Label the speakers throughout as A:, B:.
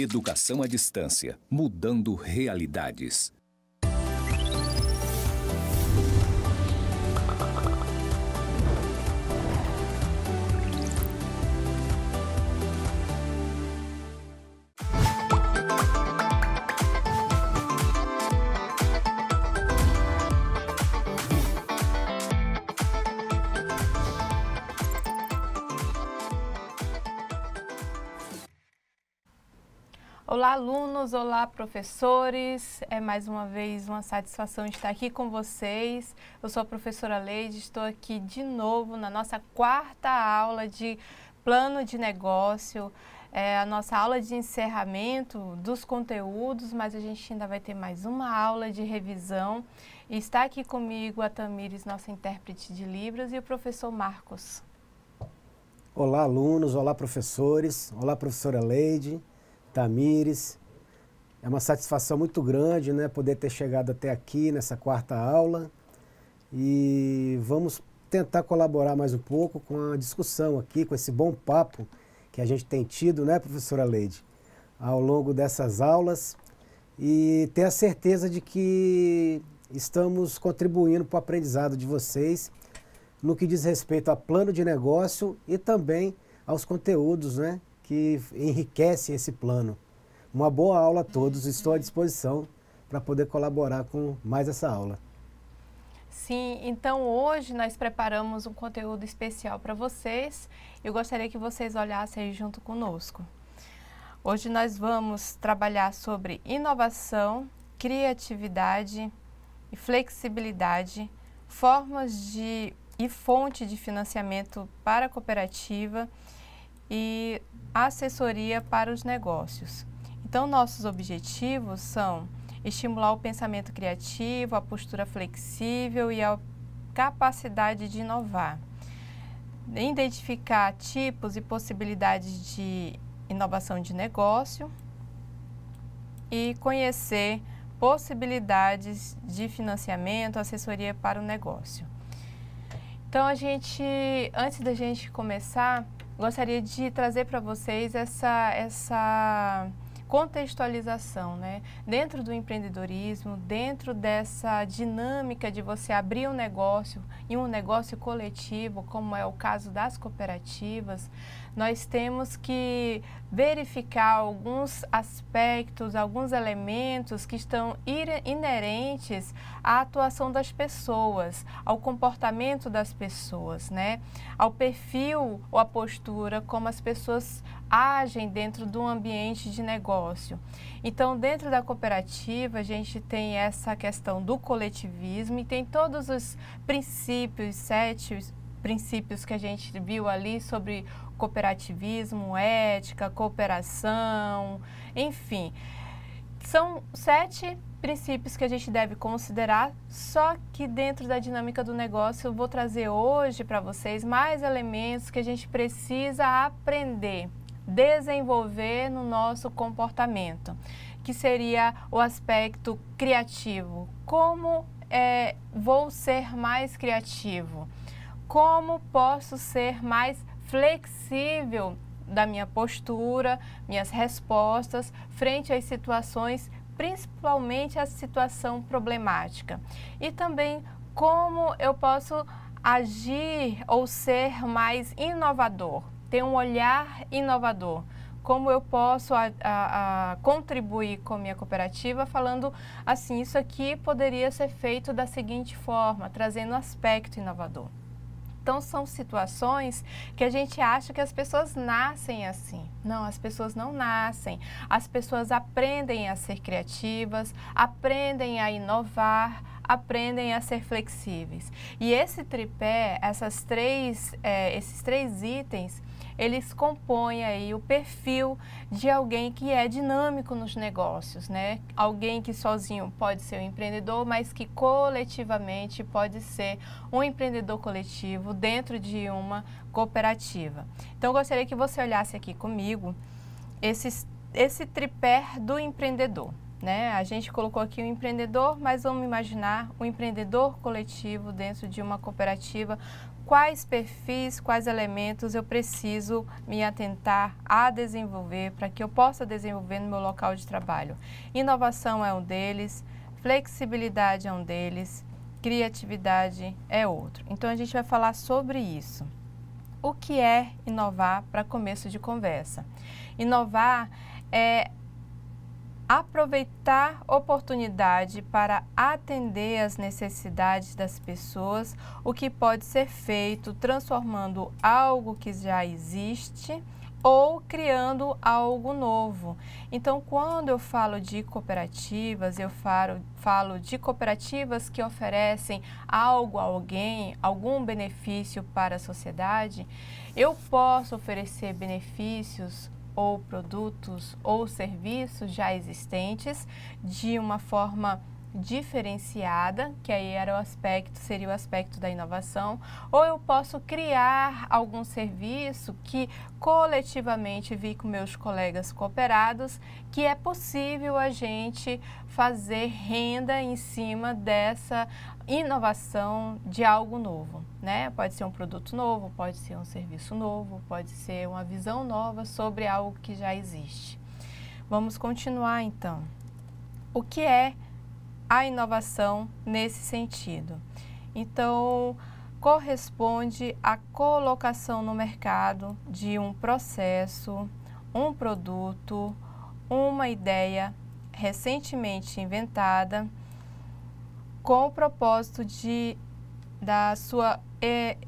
A: Educação à distância, mudando realidades.
B: Olá, alunos! Olá, professores! É mais uma vez uma satisfação estar aqui com vocês. Eu sou a professora Leide, estou aqui de novo na nossa quarta aula de plano de negócio, a nossa aula de encerramento dos conteúdos, mas a gente ainda vai ter mais uma aula de revisão. E está aqui comigo a Tamires, nossa intérprete de Libras, e o professor Marcos.
C: Olá, alunos! Olá, professores! Olá, professora Leide, Tamires. É uma satisfação muito grande, né, poder ter chegado até aqui nessa quarta aula e vamos tentar colaborar mais um pouco com a discussão aqui, com esse bom papo que a gente tem tido, né, professora Leide, ao longo dessas aulas, e ter a certeza de que estamos contribuindo para o aprendizado de vocês no que diz respeito a plano de negócio e também aos conteúdos, né, que enriquecem esse plano. Uma boa aula a todos, estou à disposição para poder colaborar com mais essa aula.
B: Sim, então hoje nós preparamos um conteúdo especial para vocês. Eu gostaria que vocês olhassem aí junto conosco. Hoje nós vamos trabalhar sobre inovação, criatividade e flexibilidade, formas e fonte de financiamento para a cooperativa e assessoria para os negócios. Então, nossos objetivos são estimular o pensamento criativo, a postura flexível e a capacidade de inovar. Identificar tipos e possibilidades de inovação de negócio e conhecer possibilidades de financiamento, assessoria para o negócio. Então, antes da gente começar, gostaria de trazer para vocês essa contextualização, né? Dentro do empreendedorismo, dentro dessa dinâmica de você abrir um negócio e um negócio coletivo, como é o caso das cooperativas, nós temos que verificar alguns aspectos, alguns elementos que estão inerentes à atuação das pessoas, ao comportamento das pessoas, né? Ao perfil ou à postura como as pessoas agem dentro do ambiente de negócio. Então, dentro da cooperativa, a gente tem essa questão do coletivismo e tem todos os princípios, 7 princípios que a gente viu ali sobre cooperativismo, ética, cooperação, enfim. São 7 princípios que a gente deve considerar, só que dentro da dinâmica do negócio eu vou trazer hoje para vocês mais elementos que a gente precisa aprender, desenvolver no nosso comportamento, que seria o aspecto criativo. Como vou ser mais criativo? Como posso ser mais flexível da minha postura, minhas respostas frente às situações, principalmente a situação problemática? E também como eu posso agir ou ser mais inovador, ter um olhar inovador. Como eu posso contribuir com a minha cooperativa falando assim, isso aqui poderia ser feito da seguinte forma, trazendo um aspecto inovador. Então, são situações que a gente acha que as pessoas nascem assim. Não, as pessoas não nascem. As pessoas aprendem a ser criativas, aprendem a inovar, aprendem a ser flexíveis. E esse tripé, esses três itens, eles compõem aí o perfil de alguém que é dinâmico nos negócios, né? Alguém que sozinho pode ser um empreendedor, mas que coletivamente pode ser um empreendedor coletivo dentro de uma cooperativa. Então, eu gostaria que você olhasse aqui comigo esse tripé do empreendedor, né? A gente colocou aqui o empreendedor, mas vamos imaginar um empreendedor coletivo dentro de uma cooperativa. quais perfis, quais elementos eu preciso me atentar a desenvolver para que eu possa desenvolver no meu local de trabalho. Inovação é um deles, flexibilidade é um deles, criatividade é outro. Então, a gente vai falar sobre isso. O que é inovar para começo de conversa? Inovar é aproveitar oportunidade para atender às necessidades das pessoas, o que pode ser feito transformando algo que já existe ou criando algo novo. Então, quando eu falo de cooperativas, eu falo de cooperativas que oferecem algo a alguém, algum benefício para a sociedade. Eu posso oferecer benefícios ou produtos ou serviços já existentes de uma forma diferenciada, que aí seria o aspecto da inovação, ou eu posso criar algum serviço que coletivamente vi com meus colegas cooperados que é possível a gente fazer renda em cima dessa inovação de algo novo, né? Pode ser um produto novo, pode ser um serviço novo, pode ser uma visão nova sobre algo que já existe. Vamos continuar então. O que é a inovação nesse sentido? Então, corresponde à colocação no mercado de um processo, um produto, uma ideia recentemente inventada com o propósito da sua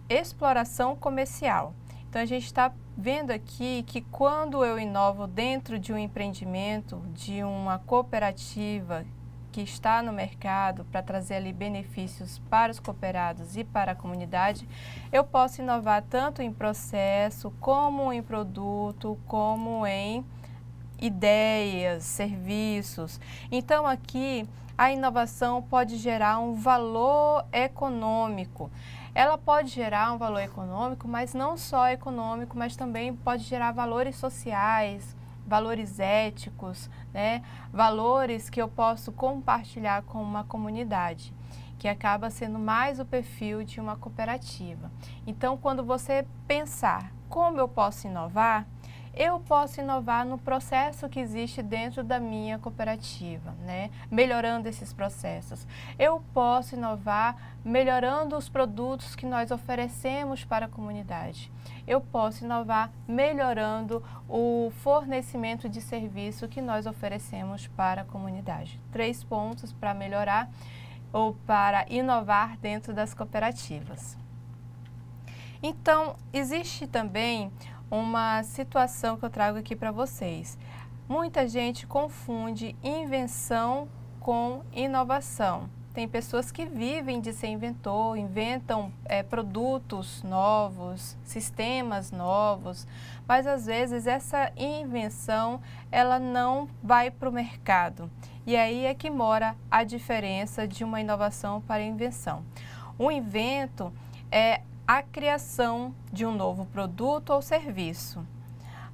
B: exploração comercial. Então, a gente está vendo aqui que quando eu inovo dentro de um empreendimento, de uma cooperativa que está no mercado para trazer ali benefícios para os cooperados e para a comunidade, eu posso inovar tanto em processo, como em produto, como em ideias, serviços. Então, aqui, a inovação pode gerar um valor econômico. Ela pode gerar um valor econômico, mas não só econômico, mas também pode gerar valores sociais, valores éticos, né? Valores que eu posso compartilhar com uma comunidade, que acaba sendo mais o perfil de uma cooperativa. Então, quando você pensar como eu posso inovar no processo que existe dentro da minha cooperativa, né? Melhorando esses processos. Eu posso inovar melhorando os produtos que nós oferecemos para a comunidade. Eu posso inovar melhorando o fornecimento de serviço que nós oferecemos para a comunidade. 3 pontos para melhorar ou para inovar dentro das cooperativas. Então, existe também uma situação que eu trago aqui para vocês. Muita gente confunde invenção com inovação. Tem pessoas que vivem de ser inventor, inventam produtos novos, sistemas novos, mas às vezes essa invenção ela não vai para o mercado. E aí é que mora a diferença de uma inovação para a invenção. O invento é a criação de um novo produto ou serviço.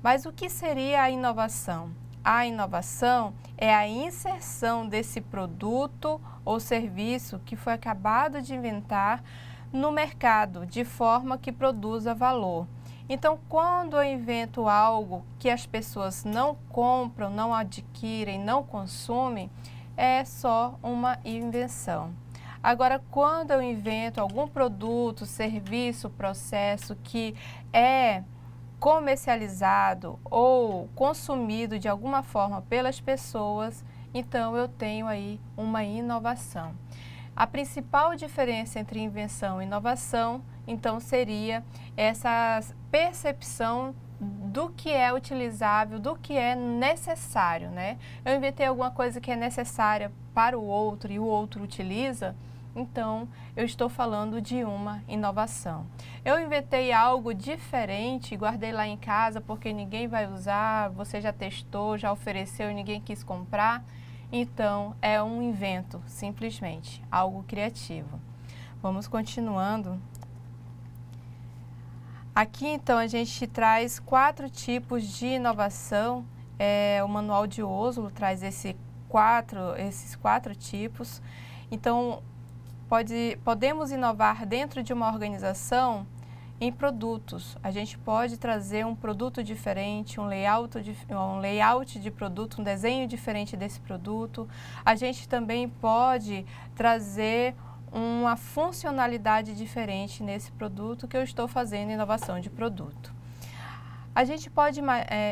B: Mas o que seria a inovação? A inovação é a inserção desse produto ou serviço que foi acabado de inventar no mercado, de forma que produza valor. Então, quando eu invento algo que as pessoas não compram, não adquirem, não consumem, é só uma invenção. Agora, quando eu invento algum produto, serviço, processo que é comercializado ou consumido de alguma forma pelas pessoas, então eu tenho aí uma inovação. A principal diferença entre invenção e inovação, então, seria essa percepção do que é utilizável, do que é necessário, né? Eu inventei alguma coisa que é necessária para o outro e o outro utiliza, então eu estou falando de uma inovação. Eu inventei algo diferente e guardei lá em casa porque ninguém vai usar, você já testou, já ofereceu e ninguém quis comprar, então é um invento, simplesmente, algo criativo. Vamos continuando. Aqui, então, a gente traz 4 tipos de inovação. O manual de Oslo traz esses quatro tipos. Então, podemos inovar dentro de uma organização em produtos. A gente pode trazer um produto diferente, um layout de produto, um desenho diferente desse produto. A gente também pode trazer uma funcionalidade diferente nesse produto que eu estou fazendo inovação de produto. A gente pode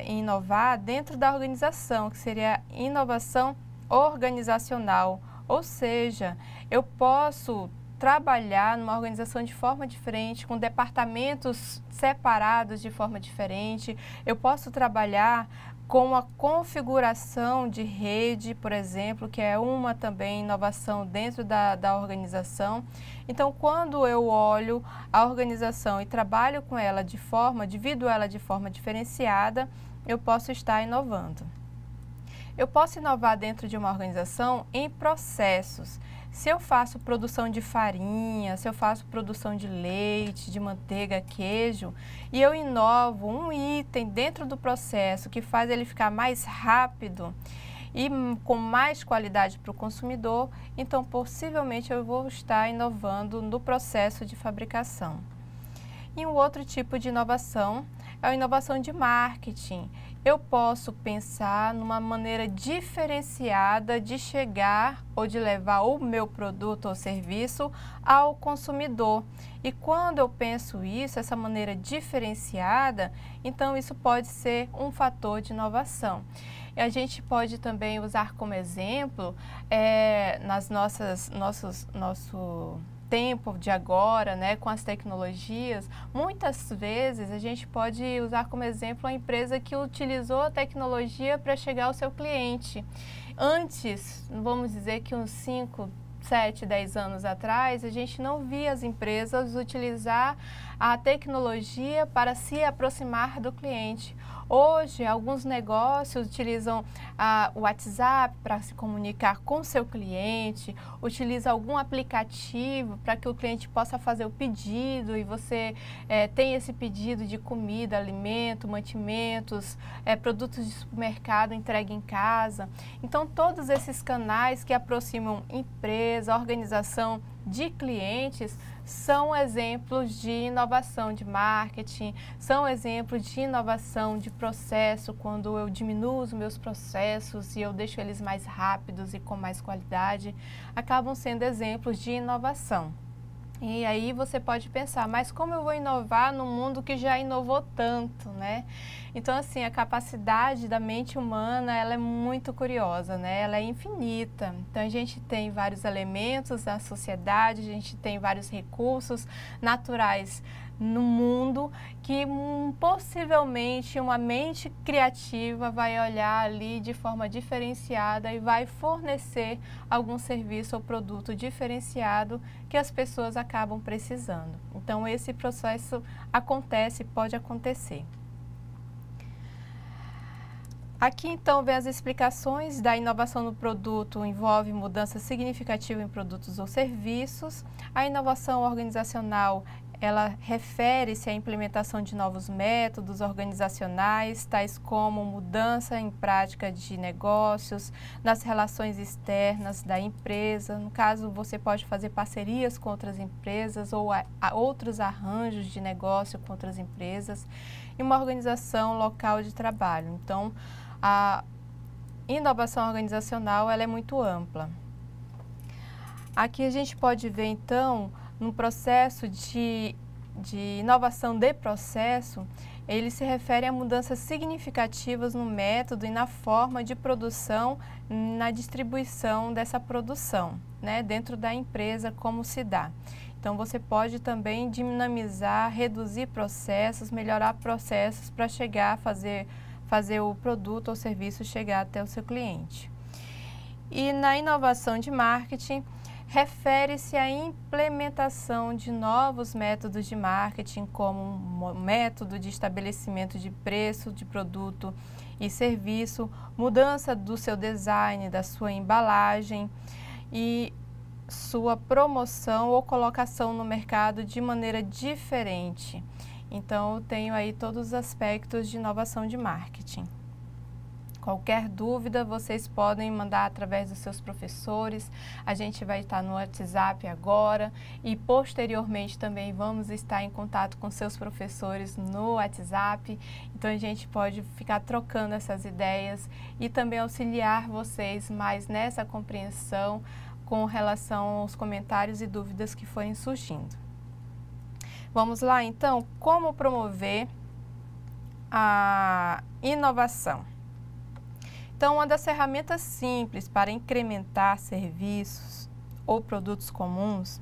B: inovar dentro da organização, que seria inovação organizacional, ou seja, eu posso trabalhar numa organização de forma diferente, com departamentos separados de forma diferente. Eu posso trabalhar com a configuração de rede, por exemplo, que é uma também inovação dentro da organização. Então, quando eu olho a organização e trabalho com ela divido ela de forma diferenciada, eu posso estar inovando. Eu posso inovar dentro de uma organização em processos. Se eu faço produção de farinha, se eu faço produção de leite, de manteiga, queijo, e eu inovo um item dentro do processo que faz ele ficar mais rápido e com mais qualidade para o consumidor, então possivelmente eu vou estar inovando no processo de fabricação. E um outro tipo de inovação é a inovação de marketing. Eu posso pensar numa maneira diferenciada de chegar ou de levar o meu produto ou serviço ao consumidor. E quando eu penso isso, essa maneira diferenciada, então isso pode ser um fator de inovação. E a gente pode também usar como exemplo, nosso tempo de agora, né, com as tecnologias, muitas vezes a gente pode usar como exemplo uma empresa que utilizou a tecnologia para chegar ao seu cliente. Antes, vamos dizer que uns 5, 7, 10 anos atrás, a gente não via as empresas utilizar a tecnologia para se aproximar do cliente. Hoje, alguns negócios utilizam o WhatsApp para se comunicar com seu cliente, utiliza algum aplicativo para que o cliente possa fazer o pedido e você tem esse pedido de comida, alimento, mantimentos, produtos de supermercado entregue em casa. Então, todos esses canais que aproximam empresa, organização de clientes, são exemplos de inovação de marketing, são exemplos de inovação de processo, quando eu diminuo os meus processos e eu deixo eles mais rápidos e com mais qualidade, acabam sendo exemplos de inovação. E aí você pode pensar, mas como eu vou inovar num mundo que já inovou tanto, né? Então, assim, a capacidade da mente humana, ela é muito curiosa, né? Ela é infinita. Então, a gente tem vários elementos na sociedade, a gente tem vários recursos naturais no mundo que possivelmente uma mente criativa vai olhar ali de forma diferenciada e vai fornecer algum serviço ou produto diferenciado que as pessoas acabam precisando. Então, esse processo acontece, pode acontecer. Aqui, então, vem as explicações da inovação no produto, envolve mudança significativa em produtos ou serviços. A inovação organizacional, ela refere-se à implementação de novos métodos organizacionais, tais como mudança em prática de negócios, nas relações externas da empresa. No caso, você pode fazer parcerias com outras empresas ou outros arranjos de negócio com outras empresas, e uma organização local de trabalho. Então, a inovação organizacional, ela é muito ampla. Aqui a gente pode ver, então, no processo de inovação de processo, ele se refere a mudanças significativas no método e na forma de produção, na distribuição dessa produção, né, dentro da empresa, como se dá. Então, você pode também dinamizar, reduzir processos, melhorar processos para chegar a fazer o produto ou serviço chegar até o seu cliente. E na inovação de marketing, refere-se à implementação de novos métodos de marketing, como um método de estabelecimento de preço de produto e serviço, mudança do seu design, da sua embalagem e sua promoção ou colocação no mercado de maneira diferente. Então, eu tenho aí todos os aspectos de inovação de marketing. Qualquer dúvida, vocês podem mandar através dos seus professores. A gente vai estar no WhatsApp agora e posteriormente também vamos estar em contato com seus professores no WhatsApp. Então a gente pode ficar trocando essas ideias e também auxiliar vocês mais nessa compreensão com relação aos comentários e dúvidas que forem surgindo. Vamos lá então, como promover a inovação? Então, uma das ferramentas simples para incrementar serviços ou produtos comuns,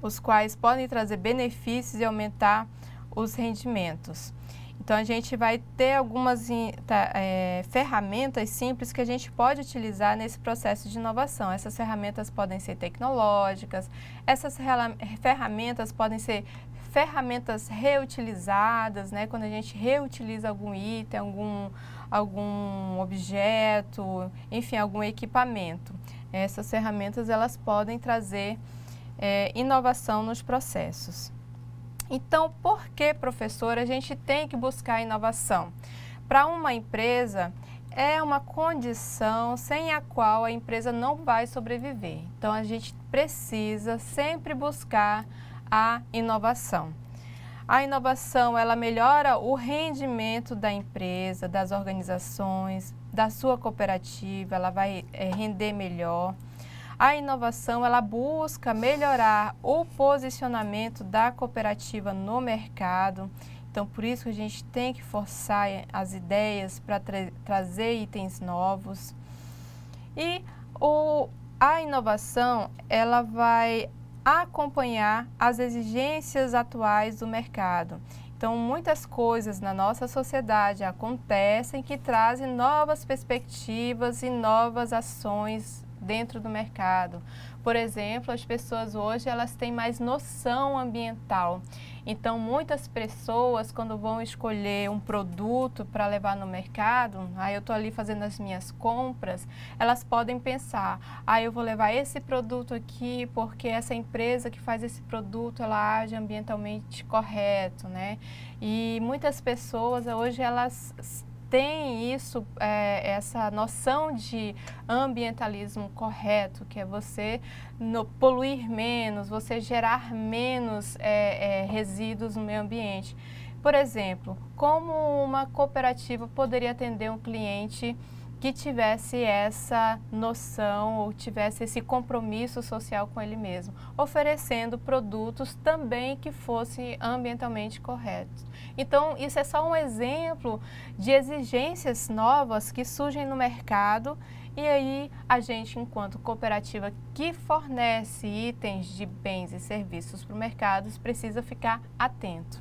B: os quais podem trazer benefícios e aumentar os rendimentos. Então, a gente vai ter algumas ferramentas simples que a gente pode utilizar nesse processo de inovação. Essas ferramentas podem ser tecnológicas, essas ferramentas podem ser ferramentas reutilizadas, né? Quando a gente reutiliza algum item, algum objeto, enfim, algum equipamento. Essas ferramentas, elas podem trazer inovação nos processos. Então, por que, professor, a gente tem que buscar inovação? Para uma empresa, é uma condição sem a qual a empresa não vai sobreviver. Então, a gente precisa sempre buscar a inovação. A inovação, ela melhora o rendimento da empresa, das organizações, da sua cooperativa, ela vai render melhor. A inovação, ela busca melhorar o posicionamento da cooperativa no mercado. Então, por isso que a gente tem que forçar as ideias para trazer itens novos. E a inovação, ela vai acompanhar as exigências atuais do mercado. Então, muitas coisas na nossa sociedade acontecem que trazem novas perspectivas e novas ações dentro do mercado. Por exemplo, as pessoas hoje, elas têm mais noção ambiental. Então, muitas pessoas, quando vão escolher um produto para levar no mercado, eu estou ali fazendo as minhas compras, elas podem pensar, eu vou levar esse produto aqui porque essa empresa que faz esse produto, ela age ambientalmente correto, né? E muitas pessoas hoje, elas tem isso, essa noção de ambientalismo correto, que é você poluir menos, você gerar menos resíduos no meio ambiente. Por exemplo, como uma cooperativa poderia atender um cliente que tivesse essa noção ou tivesse esse compromisso social com ele mesmo, oferecendo produtos também que fossem ambientalmente corretos. Então, isso é só um exemplo de exigências novas que surgem no mercado e aí a gente, enquanto cooperativa que fornece itens de bens e serviços para o mercado, precisa ficar atento.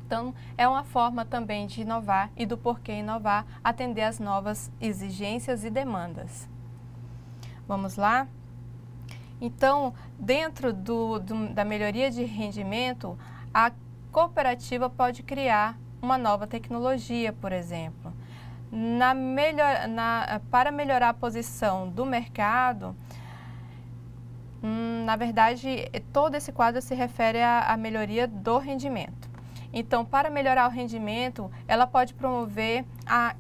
B: Então, é uma forma também de inovar e do porquê inovar, atender às novas exigências e demandas. Vamos lá? Então, dentro da melhoria de rendimento, a cooperativa pode criar uma nova tecnologia, por exemplo. Para melhorar a posição do mercado, na verdade, todo esse quadro se refere à melhoria do rendimento. Então, para melhorar o rendimento, ela pode promover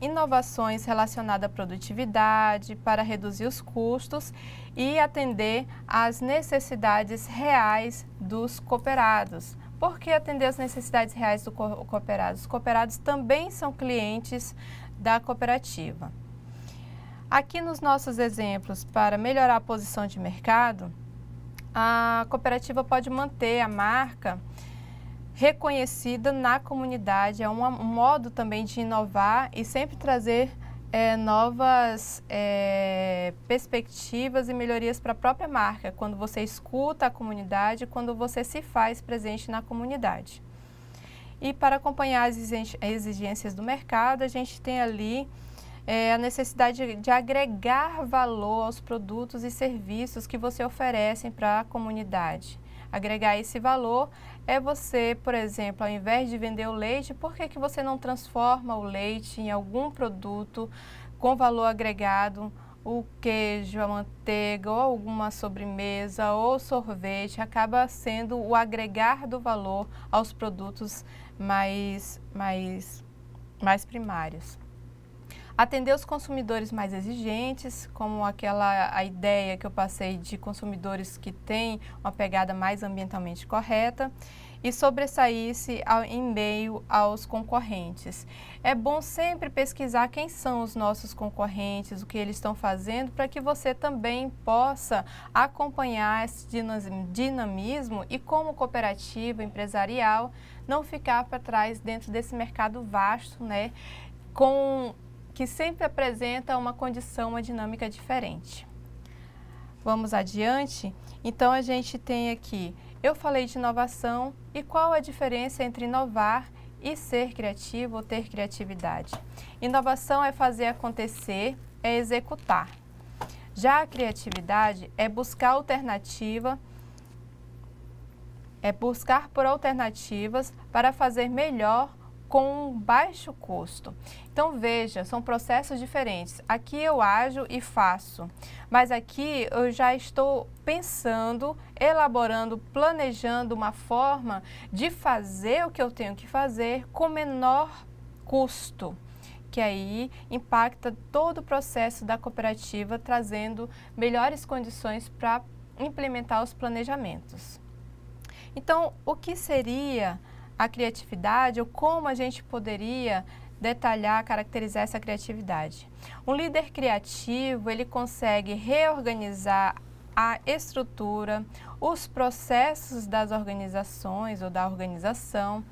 B: inovações relacionadas à produtividade, para reduzir os custos e atender às necessidades reais dos cooperados. Por que atender às necessidades reais dos cooperados? Os cooperados também são clientes da cooperativa. Aqui nos nossos exemplos, para melhorar a posição de mercado, a cooperativa pode manter a marca reconhecida na comunidade. É um modo também de inovar e sempre trazer novas perspectivas e melhorias para a própria marca, quando você escuta a comunidade, quando você se faz presente na comunidade. E para acompanhar as exigências do mercado, a gente tem ali a necessidade de agregar valor aos produtos e serviços que você oferece para a comunidade. Agregar esse valor é você, por exemplo, ao invés de vender o leite, por que você não transforma o leite em algum produto com valor agregado, o queijo, a manteiga, ou alguma sobremesa, ou sorvete, acaba sendo o agregar do valor aos produtos mais primários. Atender os consumidores mais exigentes, como a ideia que eu passei de consumidores que têm uma pegada mais ambientalmente correta, e sobressair-se em meio aos concorrentes. É bom sempre pesquisar quem são os nossos concorrentes, o que eles estão fazendo, para que você também possa acompanhar esse dinamismo e, como cooperativa empresarial, não ficar para trás dentro desse mercado vasto, né, que sempre apresenta uma condição, uma dinâmica diferente. Vamos adiante? Então, a gente tem aqui, eu falei de inovação e qual a diferença entre inovar e ser criativo ou ter criatividade. Inovação é fazer acontecer, é executar. Já a criatividade é buscar por alternativas para fazer melhor com baixo custo. Então, veja, são processos diferentes. Aqui eu ajo e faço, mas aqui eu já estou pensando, elaborando, planejando uma forma de fazer o que eu tenho que fazer com menor custo, que aí impacta todo o processo da cooperativa, trazendo melhores condições para implementar os planejamentos. Então, o que seria a criatividade ou como a gente poderia detalhar, caracterizar essa criatividade? Um líder criativo, ele consegue reorganizar a estrutura, os processos das organizações ou da organização,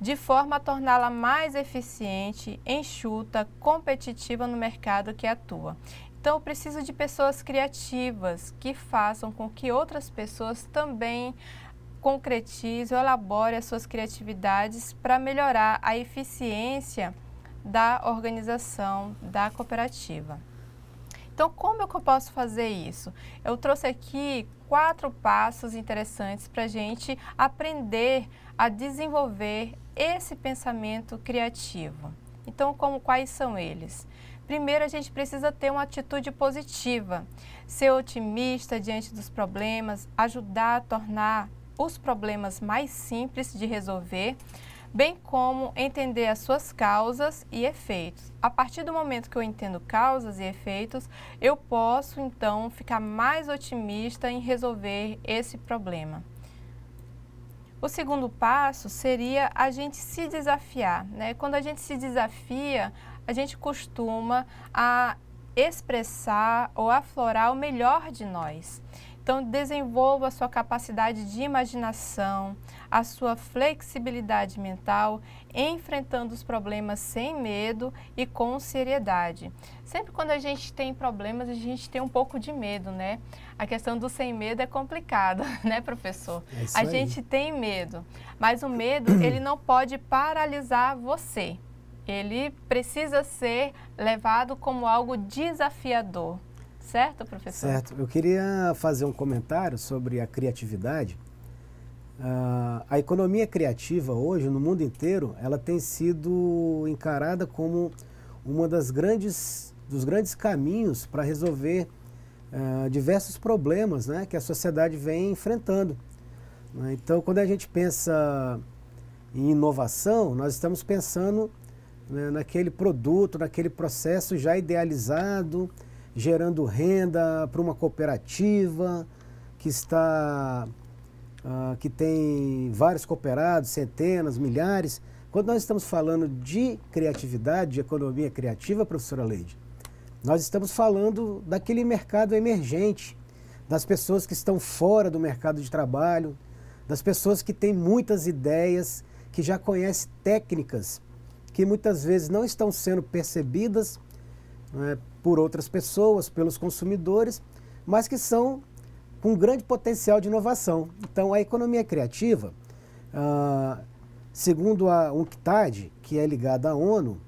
B: de forma a torná-la mais eficiente, enxuta, competitiva no mercado que atua. Então, eu preciso de pessoas criativas que façam com que outras pessoas também concretize ou elabore as suas criatividades para melhorar a eficiência da organização, da cooperativa. Então, como é que eu posso fazer isso? Eu trouxe aqui 4 passos interessantes para a gente aprender a desenvolver esse pensamento criativo. Então, quais são eles? Primeiro, a gente precisa ter uma atitude positiva, ser otimista diante dos problemas, ajudar a tornar os problemas mais simples de resolver, bem como entender as suas causas e efeitos. A partir do momento que eu entendo causas e efeitos, eu posso, então, ficar mais otimista em resolver esse problema. O segundo passo seria a gente se desafiar, né? Quando a gente se desafia, a gente costuma expressar ou aflorar o melhor de nós. Então, desenvolva a sua capacidade de imaginação, a sua flexibilidade mental, enfrentando os problemas sem medo e com seriedade. Sempre quando a gente tem problemas, a gente tem um pouco de medo, né? A questão do sem medo é complicada, né, professor?
C: É isso
B: a
C: aí.
B: gente tem medo, mas o medo, ele não pode paralisar você. Ele precisa ser levado como algo desafiador. Certo, professor?
C: Certo. Eu queria fazer um comentário sobre a criatividade. A economia criativa hoje, no mundo inteiro, ela tem sido encarada como uma dos grandes caminhos para resolver diversos problemas, né, que a sociedade vem enfrentando. Então, quando a gente pensa em inovação, nós estamos pensando, né, naquele produto, naquele processo já idealizado, gerando renda para uma cooperativa que tem vários cooperados, centenas, milhares. Quando nós estamos falando de criatividade, de economia criativa, professora Leide, nós estamos falando daquele mercado emergente, das pessoas que estão fora do mercado de trabalho, das pessoas que têm muitas ideias, que já conhecem técnicas que muitas vezes não estão sendo percebidas, né, por outras pessoas, pelos consumidores, mas que são com grande potencial de inovação. Então, a economia criativa, segundo a UNCTAD, que é ligada à ONU,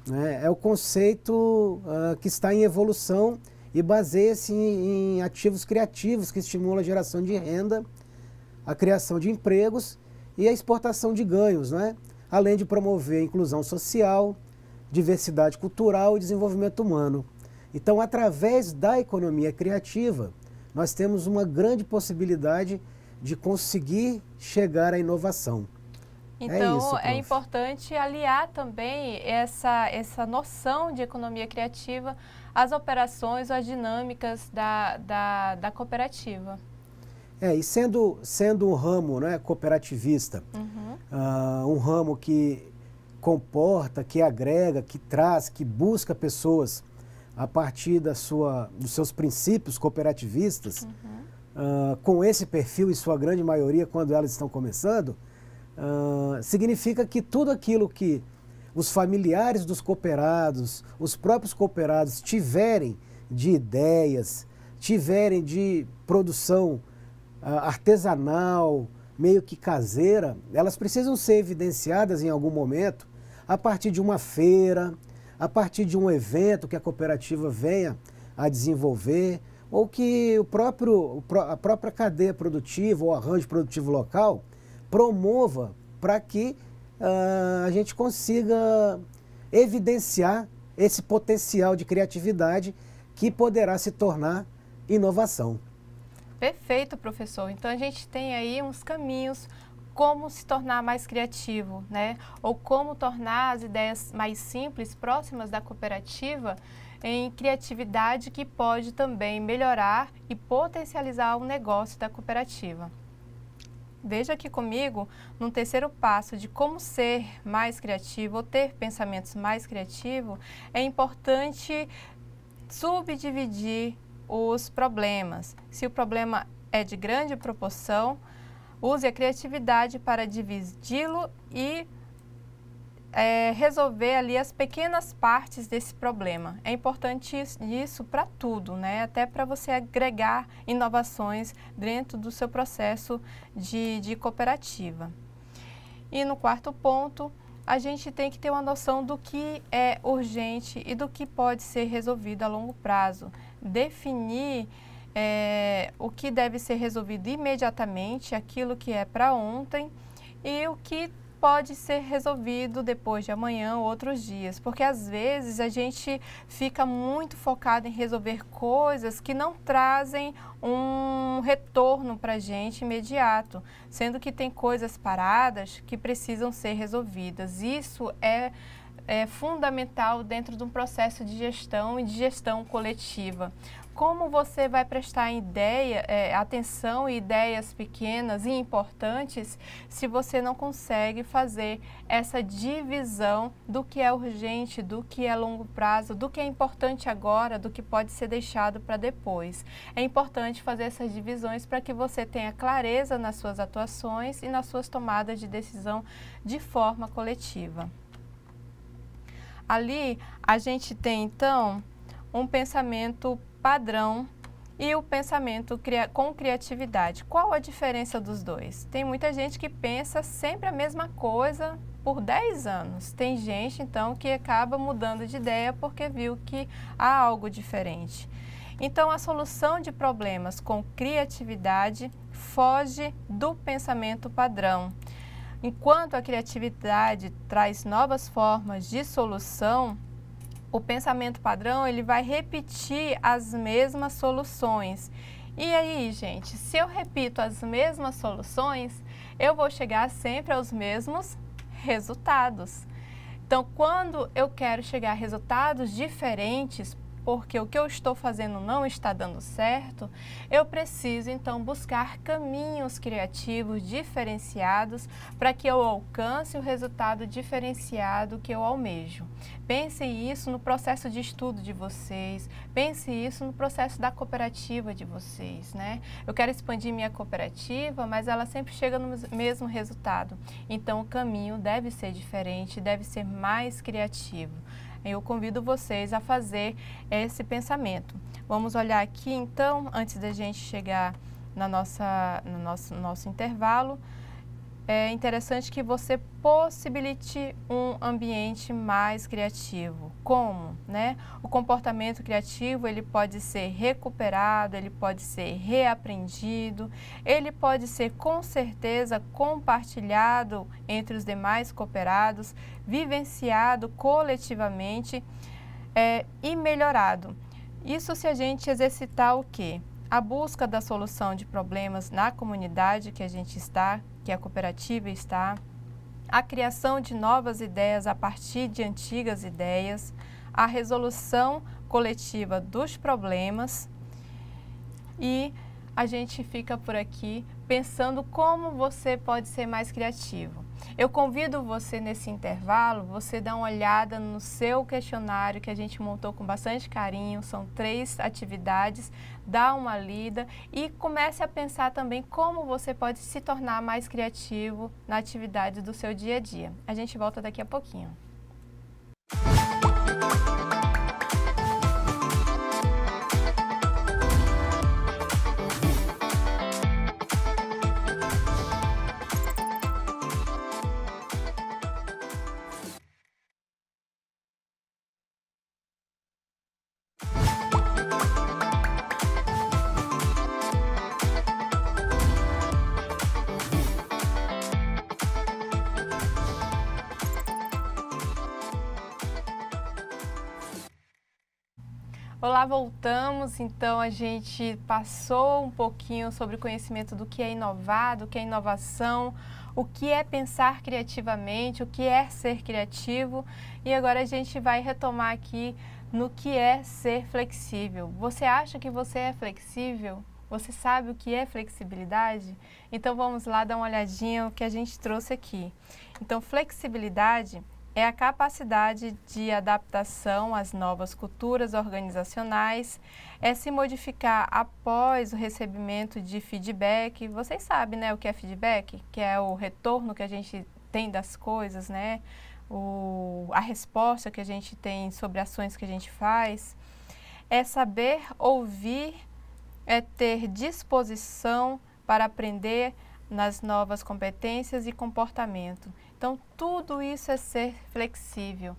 C: né, é o conceito que está em evolução e baseia-se em ativos criativos que estimulam a geração de renda, a criação de empregos e a exportação de ganhos, né, além de promover a inclusão social, diversidade cultural e desenvolvimento humano. Então, através da economia criativa, nós temos uma grande possibilidade de conseguir chegar à inovação.
B: Então,
C: isso,
B: é
C: prof.
B: importante aliar também essa noção de economia criativa às operações ou às dinâmicas da cooperativa.
C: E sendo um ramo, né, cooperativista, um ramo que comporta, que agrega, que traz, que busca pessoas a partir dos seus princípios cooperativistas, com esse perfil, em sua grande maioria, quando elas estão começando, significa que tudo aquilo que os familiares dos cooperados, os próprios cooperados tiverem de ideias, tiverem de produção artesanal, meio que caseira, elas precisam ser evidenciadas em algum momento a partir de uma feira, a partir de um evento que a cooperativa venha a desenvolver, ou que a própria cadeia produtiva ou arranjo produtivo local promova para que a gente consiga evidenciar esse potencial de criatividade que poderá se tornar inovação.
B: Perfeito, professor. Então, a gente tem aí uns caminhos como se tornar mais criativo, né? Ou como tornar as ideias mais simples, próximas da cooperativa, em criatividade que pode também melhorar e potencializar o negócio da cooperativa. Veja aqui comigo, no terceiro passo de como ser mais criativo ou ter pensamentos mais criativos, é importante subdividir os problemas. Se o problema é de grande proporção, use a criatividade para dividi-lo e resolver ali as pequenas partes desse problema. É importante isso para tudo, né? Até para você agregar inovações dentro do seu processo de cooperativa. E no quarto ponto, a gente tem que ter uma noção do que é urgente e do que pode ser resolvido a longo prazo. Definir o que deve ser resolvido imediatamente, aquilo que é para ontem e o que pode ser resolvido depois de amanhã ou outros dias, porque às vezes a gente fica muito focado em resolver coisas que não trazem um retorno para a gente imediato, sendo que tem coisas paradas que precisam ser resolvidas. Isso é fundamental dentro de um processo de gestão e de gestão coletiva. Como você vai prestar atenção em ideias pequenas e importantes se você não consegue fazer essa divisão do que é urgente, do que é longo prazo, do que é importante agora, do que pode ser deixado para depois. É importante fazer essas divisões para que você tenha clareza nas suas atuações e nas suas tomadas de decisão de forma coletiva. Ali, a gente tem, então, um pensamento padrão e o pensamento com criatividade. Qual a diferença dos dois? Tem muita gente que pensa sempre a mesma coisa por 10 anos. Tem gente, então, que acaba mudando de ideia porque viu que há algo diferente. Então, a solução de problemas com criatividade foge do pensamento padrão. Enquanto a criatividade traz novas formas de solução, o pensamento padrão ele vai repetir as mesmas soluções. E aí, gente, se eu repito as mesmas soluções, eu vou chegar sempre aos mesmos resultados. Então, quando eu quero chegar a resultados diferentes, porque o que eu estou fazendo não está dando certo, eu preciso então buscar caminhos criativos diferenciados para que eu alcance o resultado diferenciado que eu almejo. Pense isso no processo de estudo de vocês, pense isso no processo da cooperativa de vocês, né? Eu quero expandir minha cooperativa, mas ela sempre chega no mesmo resultado. Então, o caminho deve ser diferente, deve ser mais criativo. Eu convido vocês a fazer esse pensamento. Vamos olhar aqui, então, antes da gente chegar no nosso intervalo. É interessante que você possibilite um ambiente mais criativo. Como, né? O comportamento criativo, ele pode ser recuperado, ele pode ser reaprendido, ele pode ser, com certeza, compartilhado entre os demais cooperados, vivenciado coletivamente e melhorado. Isso se a gente exercitar o quê? A busca da solução de problemas na comunidade que a gente está, que a cooperativa está, a criação de novas ideias a partir de antigas ideias, a resolução coletiva dos problemas, e a gente fica por aqui pensando como você pode ser mais criativo. Eu convido você nesse intervalo, você dar uma olhada no seu questionário que a gente montou com bastante carinho, são 3 atividades, dá uma lida e comece a pensar também como você pode se tornar mais criativo na atividade do seu dia a dia. A gente volta daqui a pouquinho. Olá, voltamos. Então, a gente passou um pouquinho sobre o conhecimento do que é inovar, do que é inovação, o que é pensar criativamente, o que é ser criativo. E agora a gente vai retomar aqui no que é ser flexível. Você acha que você é flexível? Você sabe o que é flexibilidade? Então, vamos lá dar uma olhadinha no que a gente trouxe aqui. Então, flexibilidade é a capacidade de adaptação às novas culturas organizacionais, é se modificar após o recebimento de feedback. Vocês sabem, né, o que é feedback? Que é o retorno que a gente tem das coisas, né? A resposta que a gente tem sobre ações que a gente faz. É saber ouvir, é ter disposição para aprender nas novas competências e comportamento. Então, tudo isso é ser flexível.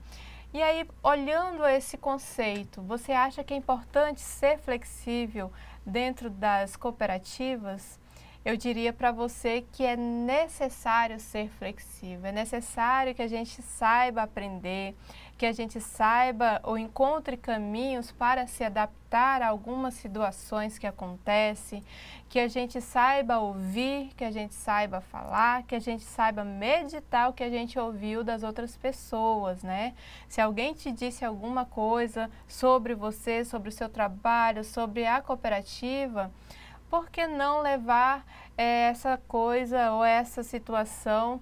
B: E aí, olhando esse conceito, você acha que é importante ser flexível dentro das cooperativas? Eu diria para você que é necessário ser flexível, é necessário que a gente saiba aprender, que a gente saiba ou encontre caminhos para se adaptar a algumas situações que acontecem, que a gente saiba ouvir, que a gente saiba falar, que a gente saiba meditar o que a gente ouviu das outras pessoas, né? Se alguém te disse alguma coisa sobre você, sobre o seu trabalho, sobre a cooperativa, por que não levar essa coisa ou essa situação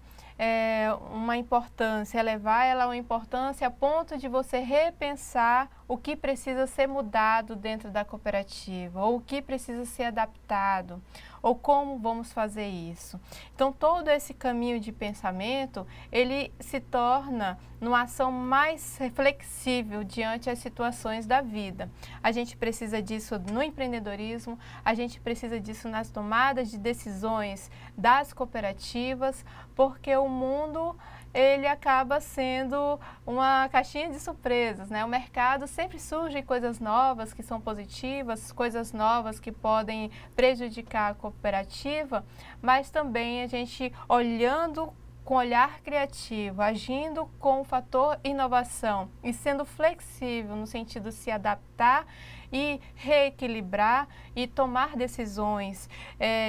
B: uma importância, levar ela uma importância a ponto de você repensar o que precisa ser mudado dentro da cooperativa, ou o que precisa ser adaptado, ou como vamos fazer isso. Então, todo esse caminho de pensamento, ele se torna numa ação mais flexível diante das situações da vida. A gente precisa disso no empreendedorismo, a gente precisa disso nas tomadas de decisões das cooperativas, porque o mundo, ele acaba sendo uma caixinha de surpresas, né? O mercado sempre surge coisas novas que são positivas, coisas novas que podem prejudicar a cooperativa, mas também a gente olhando com olhar criativo, agindo com o fator inovação e sendo flexível no sentido de se adaptar e reequilibrar e tomar decisões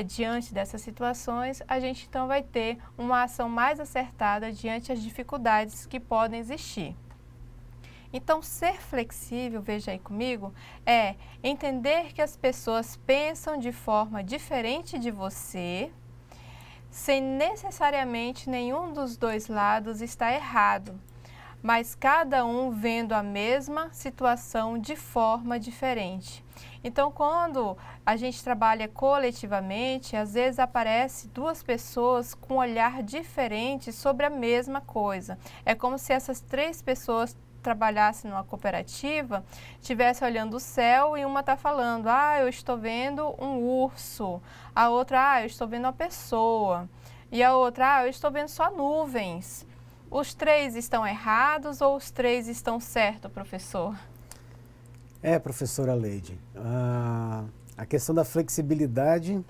B: diante dessas situações, a gente então vai ter uma ação mais acertada diante das dificuldades que podem existir. Então, ser flexível, veja aí comigo, é entender que as pessoas pensam de forma diferente de você, sem necessariamente nenhum dos dois lados estar errado, mas cada um vendo a mesma situação de forma diferente. Então, quando a gente trabalha coletivamente, às vezes aparece 2 pessoas com um olhar diferente sobre a mesma coisa. É como se essas 3 pessoas trabalhassem numa cooperativa, estivesse olhando o céu e uma está falando, eu estou vendo um urso, a outra, eu estou vendo uma pessoa, e a outra, eu estou vendo só nuvens. Os 3 estão errados ou os 3 estão certos, professor?
C: Professora Leide, a questão da flexibilidade,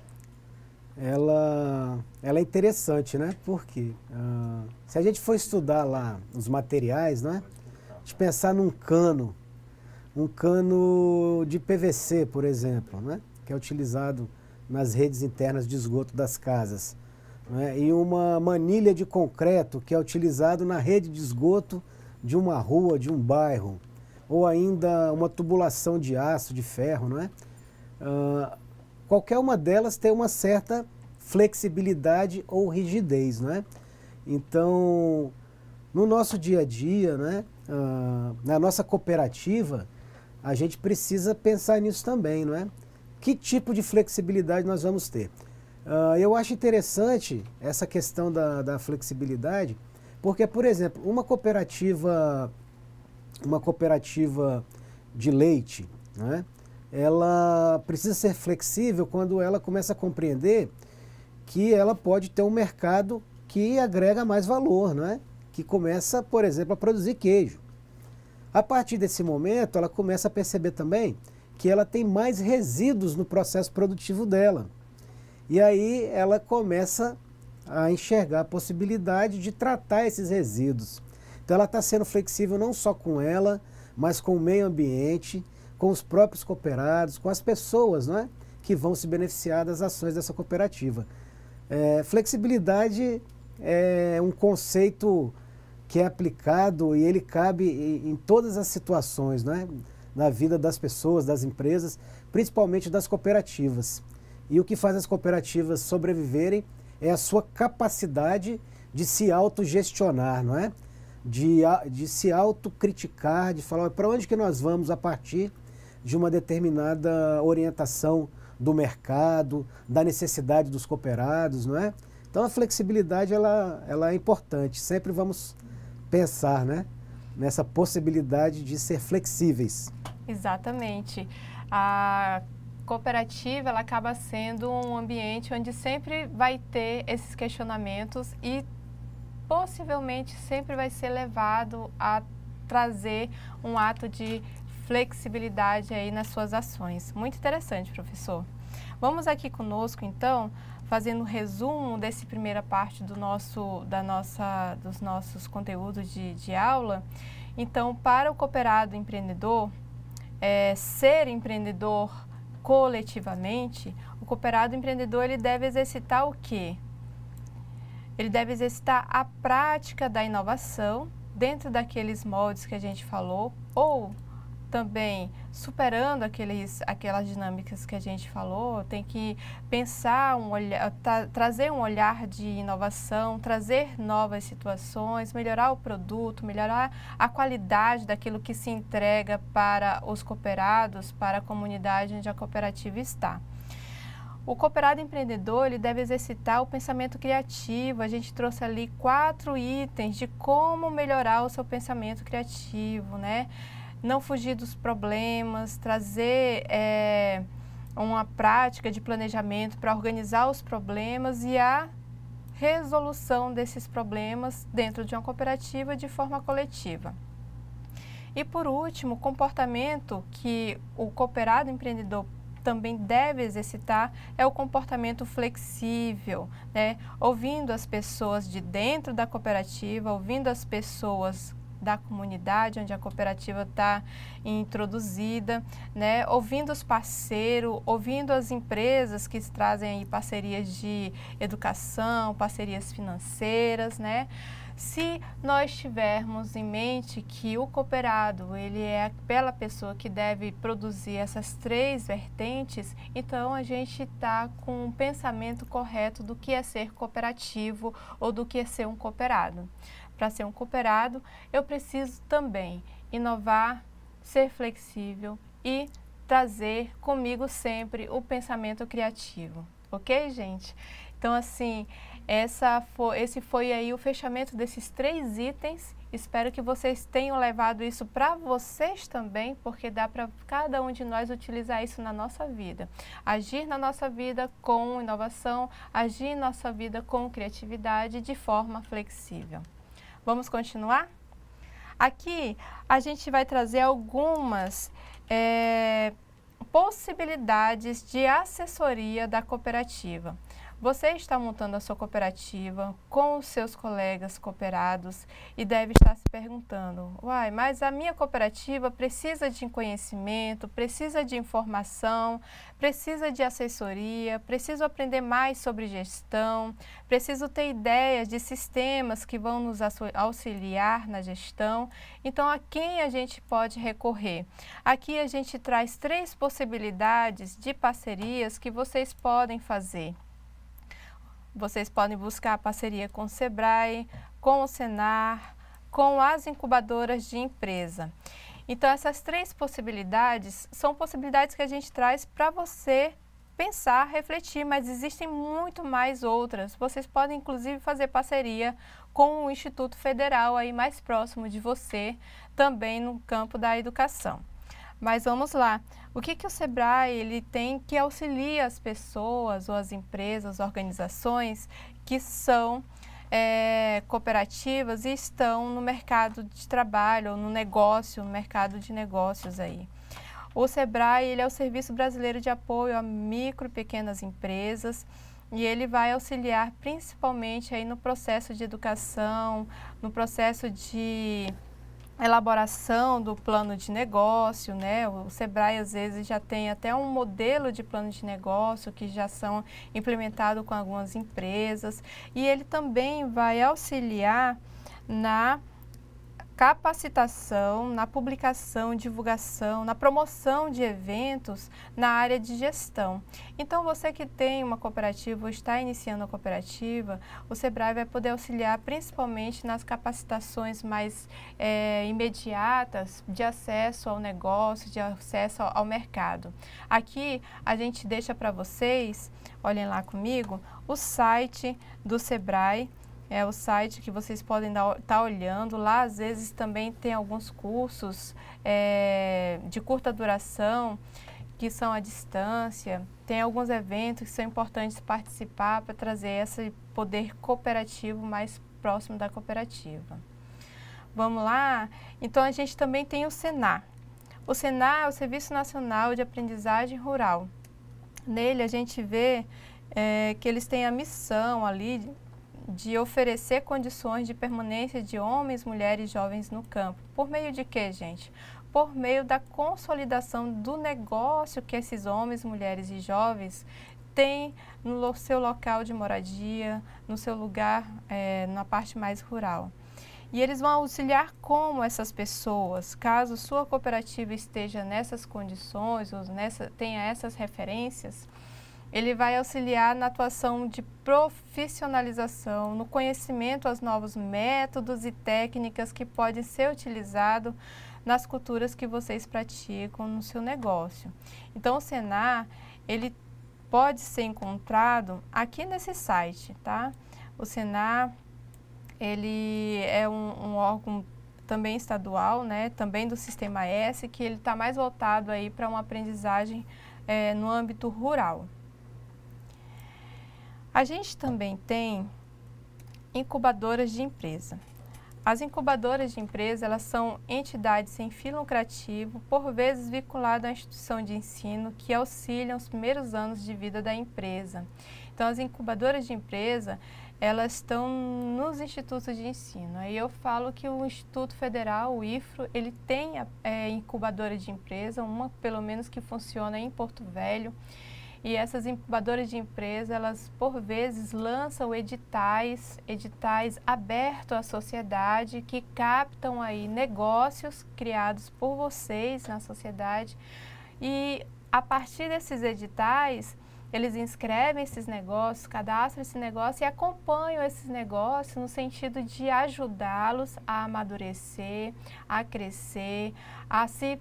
C: ela é interessante, né? Porque se a gente for estudar lá os materiais, né? De pensar num cano, um cano de PVC, por exemplo, né? Que é utilizado nas redes internas de esgoto das casas. né, e uma manilha de concreto que é utilizado na rede de esgoto de uma rua, de um bairro, ou ainda uma tubulação de aço, de ferro, não é? Qualquer uma delas tem uma certa flexibilidade ou rigidez, não é? Então, no nosso dia a dia, né, na nossa cooperativa, a gente precisa pensar nisso também, não é? Que tipo de flexibilidade nós vamos ter? Eu acho interessante essa questão da flexibilidade, porque, por exemplo, uma cooperativa de leite, né, ela precisa ser flexível quando ela começa a compreender que ela pode ter um mercado que agrega mais valor, não é? Que começa, por exemplo, a produzir queijo. A partir desse momento, ela começa a perceber também que ela tem mais resíduos no processo produtivo dela. E aí ela começa a enxergar a possibilidade de tratar esses resíduos. Então ela está sendo flexível não só com ela, mas com o meio ambiente, com os próprios cooperados, com as pessoas, não é? Que vão se beneficiar das ações dessa cooperativa. Flexibilidade é um conceito que é aplicado e ele cabe em todas as situações, não é? Na vida das pessoas, das empresas, principalmente das cooperativas. E o que faz as cooperativas sobreviverem é a sua capacidade de se autogestionar, não é? De se autocriticar, de falar para onde que nós vamos a partir de uma determinada orientação do mercado, da necessidade dos cooperados, não é? Então a flexibilidade ela é importante, sempre vamos pensar, né, nessa possibilidade de ser flexíveis.
B: Exatamente. A cooperativa ela acaba sendo um ambiente onde sempre vai ter esses questionamentos e possivelmente sempre vai ser levado a trazer um ato de flexibilidade aí nas suas ações. Muito interessante, professor. Vamos aqui conosco, então, fazendo um resumo dessa primeira parte dos nossos conteúdos de aula. Então, para o cooperado empreendedor, ser empreendedor coletivamente, o cooperado empreendedor ele deve exercitar o quê? Ele deve exercitar a prática da inovação dentro daqueles moldes que a gente falou, ou também superando aquelas dinâmicas que a gente falou, tem que pensar, trazer um olhar de inovação, trazer novas situações, melhorar o produto, melhorar a qualidade daquilo que se entrega para os cooperados, para a comunidade onde a cooperativa está. O cooperado empreendedor ele deve exercitar o pensamento criativo. A gente trouxe ali 4 itens de como melhorar o seu pensamento criativo, né? Não fugir dos problemas, trazer uma prática de planejamento para organizar os problemas e a resolução desses problemas dentro de uma cooperativa de forma coletiva. E por último, o comportamento que o cooperado empreendedor também deve exercitar é o comportamento flexível, né? Ouvindo as pessoas de dentro da cooperativa, ouvindo as pessoas da comunidade onde a cooperativa está introduzida, né? Ouvindo os parceiros, ouvindo as empresas que trazem aí parcerias de educação, parcerias financeiras, né? Se nós tivermos em mente que o cooperado ele é aquela pessoa que deve produzir essas 3 vertentes, então a gente está com um pensamento correto do que é ser cooperativo ou do que é ser um cooperado. Para ser um cooperado, eu preciso também inovar, ser flexível e trazer comigo sempre o pensamento criativo. Ok, gente? Então, assim, esse foi aí o fechamento desses 3 itens. Espero que vocês tenham levado isso para vocês também, porque dá para cada um de nós utilizar isso na nossa vida. Agir na nossa vida com inovação, agir na nossa vida com criatividade de forma flexível. Vamos continuar? Aqui a gente vai trazer algumas possibilidades de assessoria da cooperativa. Você está montando a sua cooperativa com os seus colegas cooperados e deve estar se perguntando, uai, mas a minha cooperativa precisa de conhecimento, precisa de informação, precisa de assessoria, preciso aprender mais sobre gestão, preciso ter ideias de sistemas que vão nos auxiliar na gestão. Então, a quem a gente pode recorrer? Aqui a gente traz 3 possibilidades de parcerias que vocês podem fazer. Vocês podem buscar a parceria com o Sebrae, com o Senar, com as incubadoras de empresa. Então, essas 3 possibilidades são possibilidades que a gente traz para você pensar, refletir, mas existem muito mais outras. Vocês podem, inclusive, fazer parceria com o Instituto Federal aí mais próximo de você, também no campo da educação. Mas vamos lá, o que o Sebrae ele tem que auxilia as pessoas ou as empresas, organizações que são cooperativas e estão no mercado de trabalho ou no negócio, no mercado de negócios aí. O Sebrae ele é o Serviço Brasileiro de Apoio a Micro e Pequenas Empresas e ele vai auxiliar principalmente aí no processo de educação, no processo de elaboração do plano de negócio, né? O Sebrae às vezes já tem até um modelo de plano de negócio que já são implementados com algumas empresas e ele também vai auxiliar na capacitação, na publicação, divulgação, na promoção de eventos na área de gestão. Então, você que tem uma cooperativa ou está iniciando a cooperativa, o Sebrae vai poder auxiliar principalmente nas capacitações mais imediatas de acesso ao negócio, de acesso ao mercado. Aqui, a gente deixa para vocês, olhem lá comigo, o site do Sebrae. É o site que vocês podem estar olhando. Lá, às vezes, também tem alguns cursos de curta duração, que são à distância. Tem alguns eventos que são importantes participar para trazer esse poder cooperativo mais próximo da cooperativa. Vamos lá? Então, a gente também tem o Senar. O Senar é o Serviço Nacional de Aprendizagem Rural. Nele, a gente vê que eles têm a missão ali de oferecer condições de permanência de homens, mulheres e jovens no campo. Por meio de quê, gente? Por meio da consolidação do negócio que esses homens, mulheres e jovens têm no seu local de moradia, no seu lugar, na parte mais rural. E eles vão auxiliar como essas pessoas, caso sua cooperativa esteja nessas condições, ou tenha essas referências, ele vai auxiliar na atuação de profissionalização, no conhecimento aos novos métodos e técnicas que podem ser utilizados nas culturas que vocês praticam no seu negócio. Então, o Senar, ele pode ser encontrado aqui nesse site, tá? O Senar, ele é um órgão também estadual, né? Também do Sistema S, que ele está mais voltado aí para uma aprendizagem no âmbito rural. A gente também tem incubadoras de empresa. As incubadoras de empresa, elas são entidades sem fim lucrativo, por vezes vinculadas à instituição de ensino, que auxiliam os primeiros anos de vida da empresa. Então, as incubadoras de empresa, elas estão nos institutos de ensino. Aí eu falo que o Instituto Federal, o IFRO, ele tem incubadora de empresa, uma pelo menos que funciona em Porto Velho. E essas incubadoras de empresa, elas por vezes lançam editais abertos à sociedade que captam aí negócios criados por vocês na sociedade. E a partir desses editais, eles inscrevem esses negócios, cadastram esse negócio e acompanham esses negócios no sentido de ajudá-los a amadurecer, a crescer, a se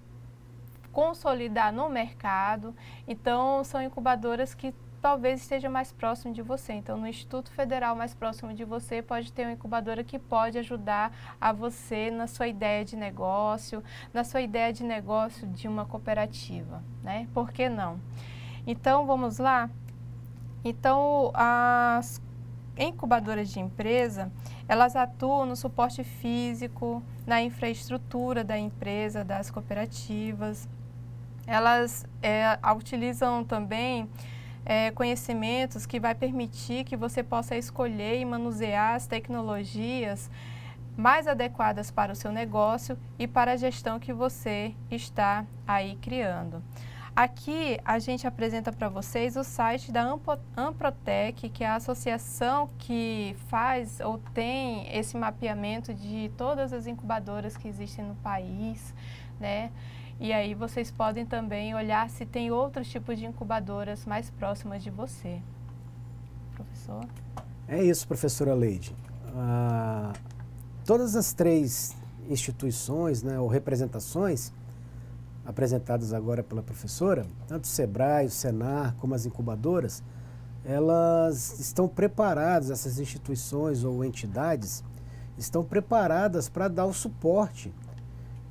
B: consolidar no mercado. Então, são incubadoras que talvez esteja mais próximo de você. Então, no Instituto Federal mais próximo de você, pode ter uma incubadora que pode ajudar a você na sua ideia de negócio, de uma cooperativa, né? Por que não? Então, vamos lá? Então, as incubadoras de empresa, elas atuam no suporte físico, na infraestrutura da empresa, das cooperativas. Elas utilizam também conhecimentos que vai permitir que você possa escolher e manusear as tecnologias mais adequadas para o seu negócio e para a gestão que você está aí criando. Aqui a gente apresenta para vocês o site da Amprotec, que é a associação que faz ou tem esse mapeamento de todas as incubadoras que existem no país, né? E aí vocês podem também olhar se tem outros tipos de incubadoras mais próximas de você. Professor?
C: É isso, professora Leide. Todas as 3 instituições, né, ou representações apresentadas agora pela professora, tanto o SEBRAE, o SENAR, como as incubadoras, elas estão preparadas, essas instituições ou entidades, estão preparadas para dar o suporte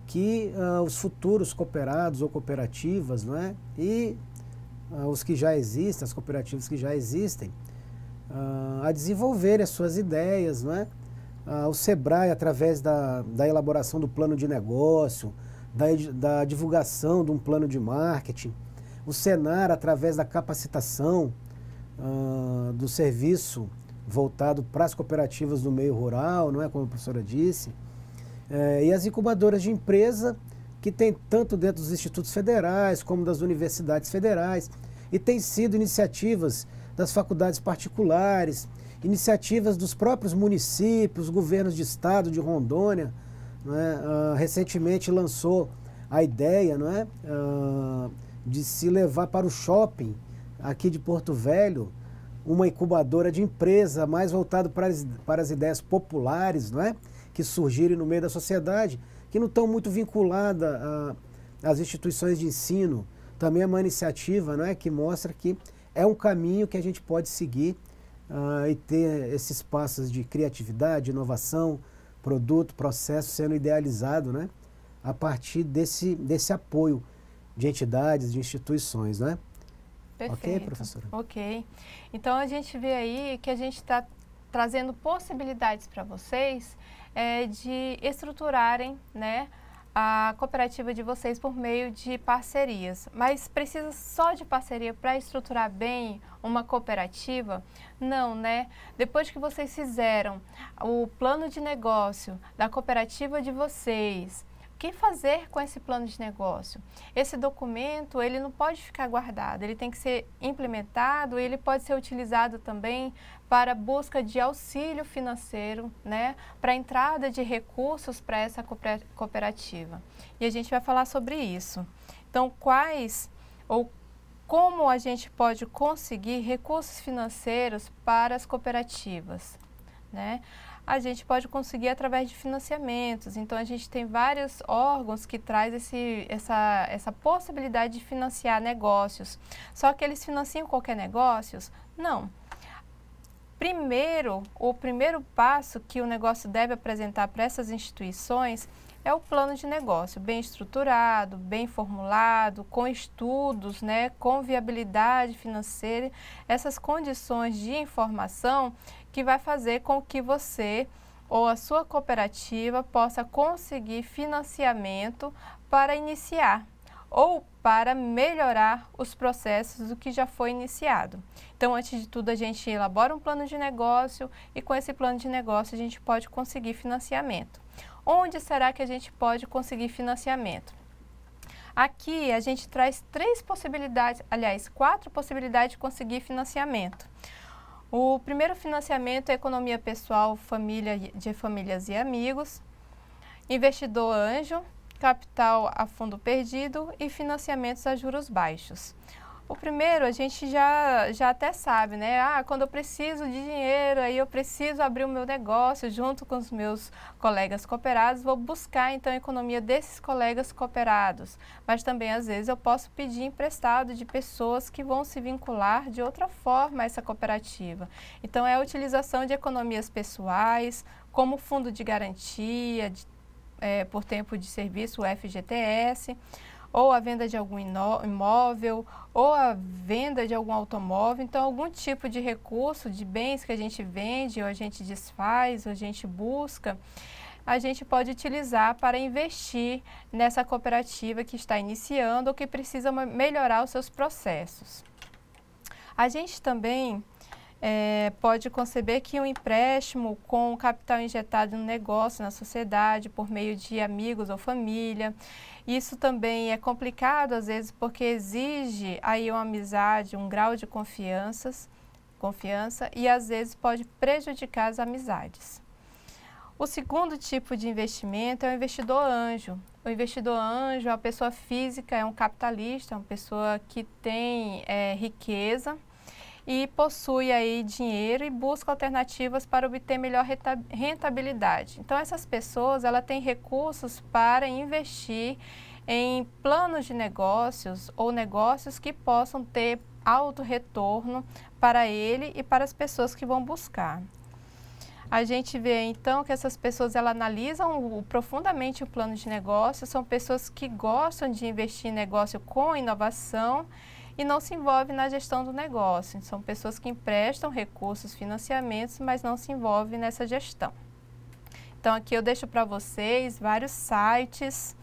C: que os futuros cooperados ou cooperativas, não é? E os que já existem, as cooperativas que já existem, a desenvolverem as suas ideias, não é? O SEBRAE, através da elaboração do plano de negócio, da divulgação de um plano de marketing, o SENAR, através da capacitação do serviço voltado para as cooperativas do meio rural, não é? Como a professora disse, e as incubadoras de empresa, que tem tanto dentro dos institutos federais como das universidades federais, e tem sido iniciativas das faculdades particulares, iniciativas dos próprios municípios, governos de estado de Rondônia, não é? Recentemente lançou a ideia, não é? De se levar para o shopping aqui de Porto Velho uma incubadora de empresa mais voltada para as ideias populares, não é? Que surgirem no meio da sociedade, que não estão muito vinculadas às instituições de ensino. Também é uma iniciativa, não é? Que mostra que é um caminho que a gente pode seguir e ter esses passos de criatividade, inovação, produto, processo sendo idealizado, né? A partir desse apoio de entidades, de instituições, né?
B: Perfeito.
C: Ok, professora?
B: Ok. Então, a gente vê aí que a gente está trazendo possibilidades para vocês de estruturarem, né, a cooperativa de vocês por meio de parcerias. Mas precisa só de parceria para estruturar bem uma cooperativa? Não, né? Depois que vocês fizeram o plano de negócio da cooperativa de vocês, o que fazer com esse plano de negócio? Esse documento, ele não pode ficar guardado, ele tem que ser implementado e ele pode ser utilizado também para busca de auxílio financeiro, né? Para entrada de recursos para essa cooperativa. E a gente vai falar sobre isso. Então, quais ou como a gente pode conseguir recursos financeiros para as cooperativas, né? A gente pode conseguir através de financiamentos. Então, a gente tem vários órgãos que trazem essa possibilidade de financiar negócios. Só que eles financiam qualquer negócio? Não. Primeiro, o primeiro passo que o negócio deve apresentar para essas instituições é o plano de negócio, bem estruturado, bem formulado, com estudos, né, com viabilidade financeira, essas condições de informação que vai fazer com que você ou a sua cooperativa possa conseguir financiamento para iniciar ou para melhorar os processos do que já foi iniciado. Então, antes de tudo, a gente elabora um plano de negócio e com esse plano de negócio a gente pode conseguir financiamento. Onde será que a gente pode conseguir financiamento? Aqui a gente traz 4 possibilidades de conseguir financiamento. O primeiro financiamento é economia pessoal, de famílias e amigos, investidor anjo, capital a fundo perdido e financiamentos a juros baixos. O primeiro a gente já até sabe, né? Quando eu preciso de dinheiro, aí eu preciso abrir o meu negócio junto com os meus colegas cooperados, vou buscar então a economia desses colegas cooperados. Mas também às vezes eu posso pedir emprestado de pessoas que vão se vincular de outra forma a essa cooperativa. Então é a utilização de economias pessoais, como fundo de garantia, por tempo de serviço, o FGTS, ou a venda de algum imóvel, ou a venda de algum automóvel. Então, algum tipo de recurso, de bens que a gente vende, ou a gente desfaz, ou a gente busca, a gente pode utilizar para investir nessa cooperativa que está iniciando ou que precisa melhorar os seus processos. A gente também pode conceber que um empréstimo com capital injetado no negócio, na sociedade, por meio de amigos ou família. Isso também é complicado, às vezes, porque exige aí uma amizade, um grau de confiança e, às vezes, pode prejudicar as amizades. O segundo tipo de investimento é o investidor anjo. O investidor anjo, a pessoa física, é um capitalista, uma pessoa que tem riqueza e possui aí dinheiro e busca alternativas para obter melhor rentabilidade. Então, essas pessoas, ela têm recursos para investir em planos de negócios ou negócios que possam ter alto retorno para ele e para as pessoas que vão buscar. A gente vê, então, que essas pessoas, elas analisam profundamente o plano de negócio, são pessoas que gostam de investir em negócio com inovação e não se envolvem na gestão do negócio. São pessoas que emprestam recursos, financiamentos, mas não se envolvem nessa gestão. Então, aqui eu deixo para vocês vários sites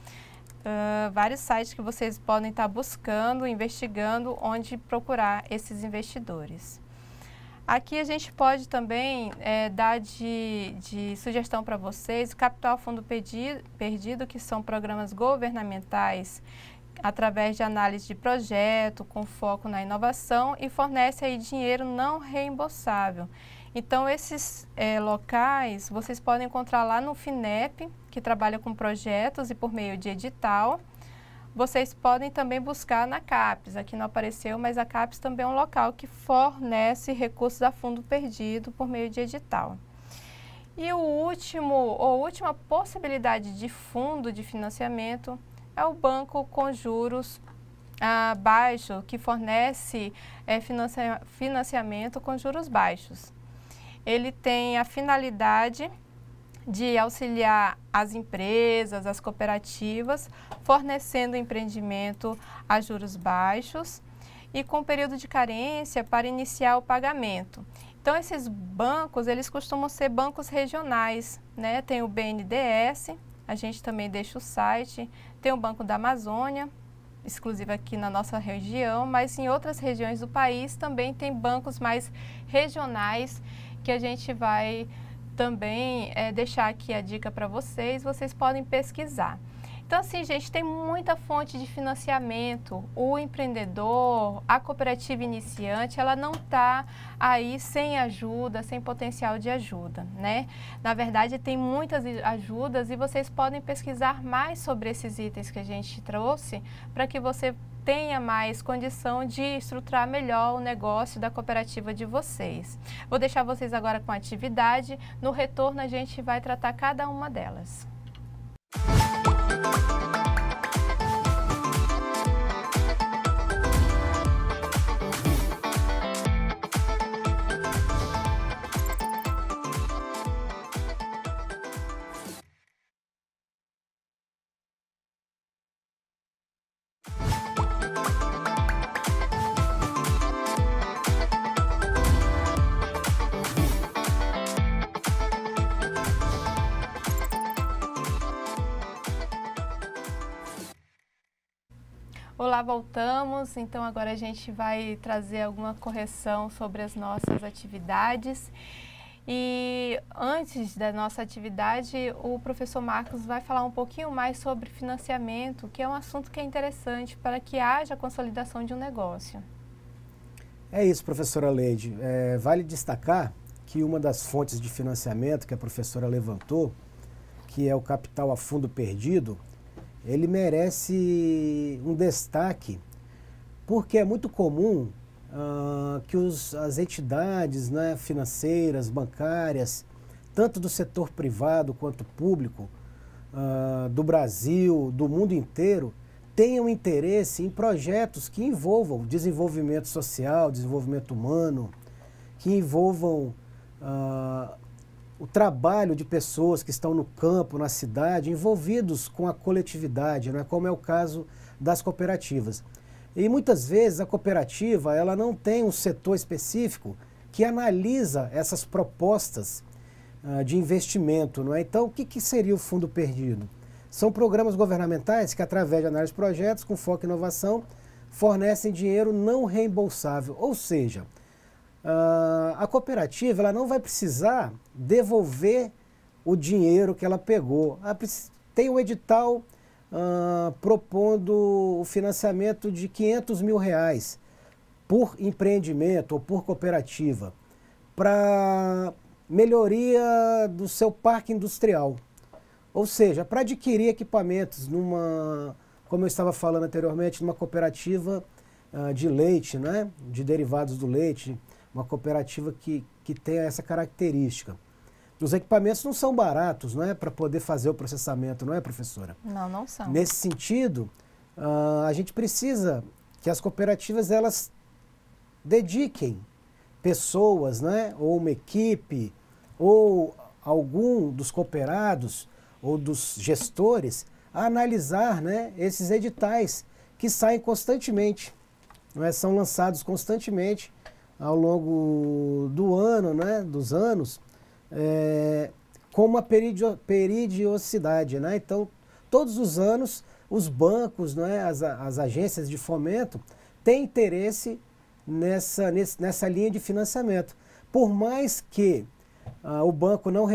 B: que vocês podem estar buscando, investigando, onde procurar esses investidores. Aqui a gente pode também dar de sugestão para vocês o Capital Fundo Perdido, que são programas governamentais através de análise de projeto, com foco na inovação e fornece aí dinheiro não reembolsável. Então, esses locais vocês podem encontrar lá no FINEP, que trabalha com projetos e por meio de edital. Vocês podem também buscar na CAPES, aqui não apareceu, mas a CAPES também é um local que fornece recursos a fundo perdido por meio de edital. E a última possibilidade de fundo de financiamento é o banco com juros baixos, que fornece financiamento com juros baixos. Ele tem a finalidade de auxiliar as empresas, as cooperativas, fornecendo empreendimento a juros baixos e com período de carência para iniciar o pagamento. Então, esses bancos, eles costumam ser bancos regionais, né? Tem o BNDES, a gente também deixa o site, tem o Banco da Amazônia, exclusivo aqui na nossa região, mas em outras regiões do país também tem bancos mais regionais que a gente vai também deixar aqui a dica para vocês, vocês podem pesquisar. Então, assim, gente, tem muita fonte de financiamento. O empreendedor, a cooperativa iniciante, ela não está aí sem ajuda, sem potencial de ajuda, né? Na verdade, tem muitas ajudas e vocês podem pesquisar mais sobre esses itens que a gente trouxe para que você tenha mais condição de estruturar melhor o negócio da cooperativa de vocês. Vou deixar vocês agora com a atividade. No retorno, a gente vai tratar cada uma delas. Olá, voltamos. Então, agora a gente vai trazer alguma correção sobre as nossas atividades. E antes da nossa atividade, o professor Marcos vai falar um pouquinho mais sobre financiamento, que é um assunto que é interessante para que haja consolidação de um negócio.
C: É isso, professora Leide. Vale destacar que uma das fontes de financiamento que a professora levantou, que é o capital a fundo perdido, ele merece um destaque, porque é muito comum que as entidades, né, financeiras, bancárias, tanto do setor privado quanto público, do Brasil, do mundo inteiro, tenham interesse em projetos que envolvam desenvolvimento social, desenvolvimento humano, que envolvam o trabalho de pessoas que estão no campo, na cidade, envolvidos com a coletividade, né, como é o caso das cooperativas. E muitas vezes a cooperativa ela não tem um setor específico que analisa essas propostas de investimento. Não é? Então, o que seria o Fundo Perdido? São programas governamentais que, através de análise de projetos com foco em inovação, fornecem dinheiro não reembolsável, ou seja, a cooperativa ela não vai precisar devolver o dinheiro que ela pegou. Tem um edital propondo o financiamento de R$500 mil por empreendimento ou por cooperativa para melhoria do seu parque industrial. Ou seja, para adquirir equipamentos como eu estava falando anteriormente, numa cooperativa de leite, né? De derivados do leite, uma cooperativa que tenha essa característica. Os equipamentos não são baratos, não é, para poder fazer o processamento, não é, professora?
B: Não, não são.
C: Nesse sentido, a gente precisa que as cooperativas elas dediquem pessoas, né, ou uma equipe, ou algum dos cooperados ou dos gestores a analisar, né, esses editais que saem constantemente, não é? São lançados constantemente ao longo do ano, né, dos anos, com uma periodicidade, né? Então, todos os anos, os bancos, né, as agências de fomento têm interesse nessa linha de financiamento. Por mais que o banco não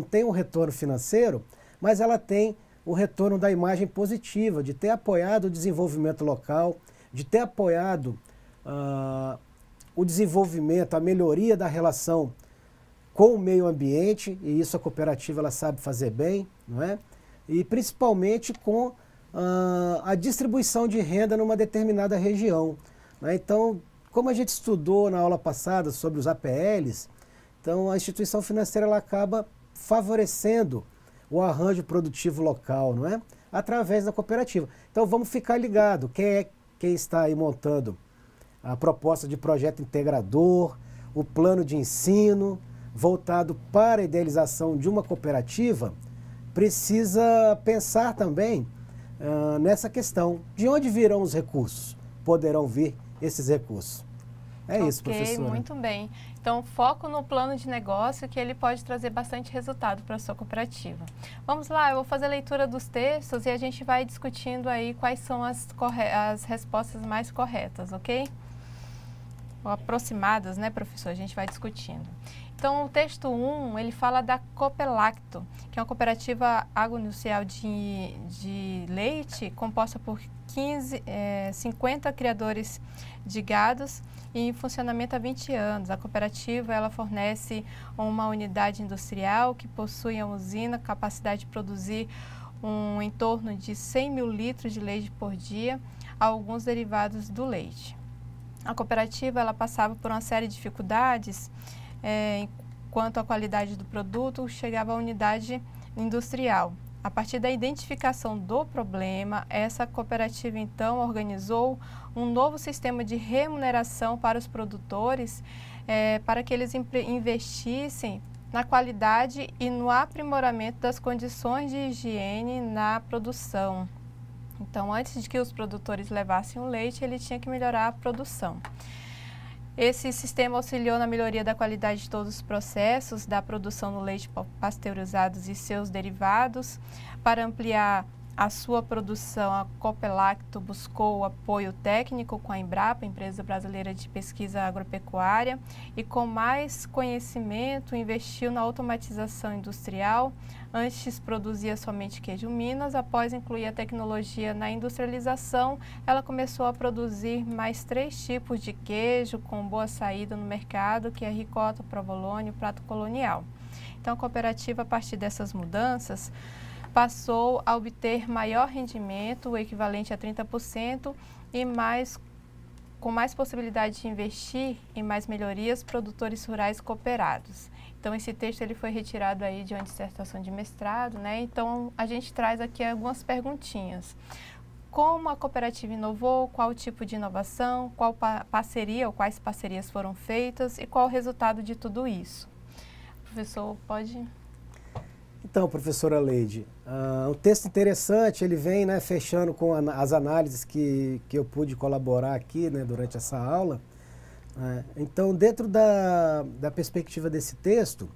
C: tenha um retorno financeiro, mas ela tem o retorno da imagem positiva, de ter apoiado o desenvolvimento local, de ter apoiado o desenvolvimento, a melhoria da relação com o meio ambiente, e isso a cooperativa ela sabe fazer bem, não é? E principalmente com a distribuição de renda numa determinada região, né? Então, como a gente estudou na aula passada sobre os APLs, então a instituição financeira ela acaba favorecendo o arranjo produtivo local, não é? Através da cooperativa. Então vamos ficar ligado, quem está aí montando a proposta de projeto integrador, o plano de ensino, voltado para a idealização de uma cooperativa, precisa pensar também nessa questão. De onde virão os recursos? Poderão vir esses recursos. É isso, professora.
B: Ok, muito bem. Então, foco no plano de negócio, que ele pode trazer bastante resultado para a sua cooperativa. Vamos lá, eu vou fazer a leitura dos textos e a gente vai discutindo aí quais são as respostas mais corretas, ok? Ou aproximadas, né, professor? A gente vai discutindo. Então, o texto 1, ele fala da Copelacto, que é uma cooperativa agroindustrial de leite, composta por 50 criadores de gados e em funcionamento há 20 anos. A cooperativa ela fornece uma unidade industrial que possui uma usina, capacidade de produzir em torno de 100 mil litros de leite por dia, alguns derivados do leite. A cooperativa ela passava por uma série de dificuldades quanto à qualidade do produto, chegava à unidade industrial. A partir da identificação do problema, essa cooperativa então organizou um novo sistema de remuneração para os produtores, para que eles investissem na qualidade e no aprimoramento das condições de higiene na produção. Então, antes de que os produtores levassem o leite, ele tinha que melhorar a produção. Esse sistema auxiliou na melhoria da qualidade de todos os processos da produção do leite pasteurizados e seus derivados. Para ampliar a sua produção, a Copelacto buscou o apoio técnico com a Embrapa, Empresa Brasileira de Pesquisa Agropecuária, e com mais conhecimento investiu na automatização industrial. Antes produzia somente queijo Minas, após incluir a tecnologia na industrialização, ela começou a produzir mais 3 tipos de queijo com boa saída no mercado, que é ricota, provolone e prato colonial. Então a cooperativa, a partir dessas mudanças, passou a obter maior rendimento, o equivalente a 30%, e com mais possibilidade de investir em mais melhorias, produtores rurais cooperados. Então, esse texto ele foi retirado aí de uma dissertação de mestrado, né? Então, a gente traz aqui algumas perguntinhas. Como a cooperativa inovou, qual tipo de inovação, qual parceria ou quais parcerias foram feitas e qual o resultado de tudo isso? Professor, pode...
C: Então, professora Leide, um texto interessante, ele vem, né, fechando com as análises que eu pude colaborar aqui, né, durante essa aula. Então, dentro da perspectiva desse texto,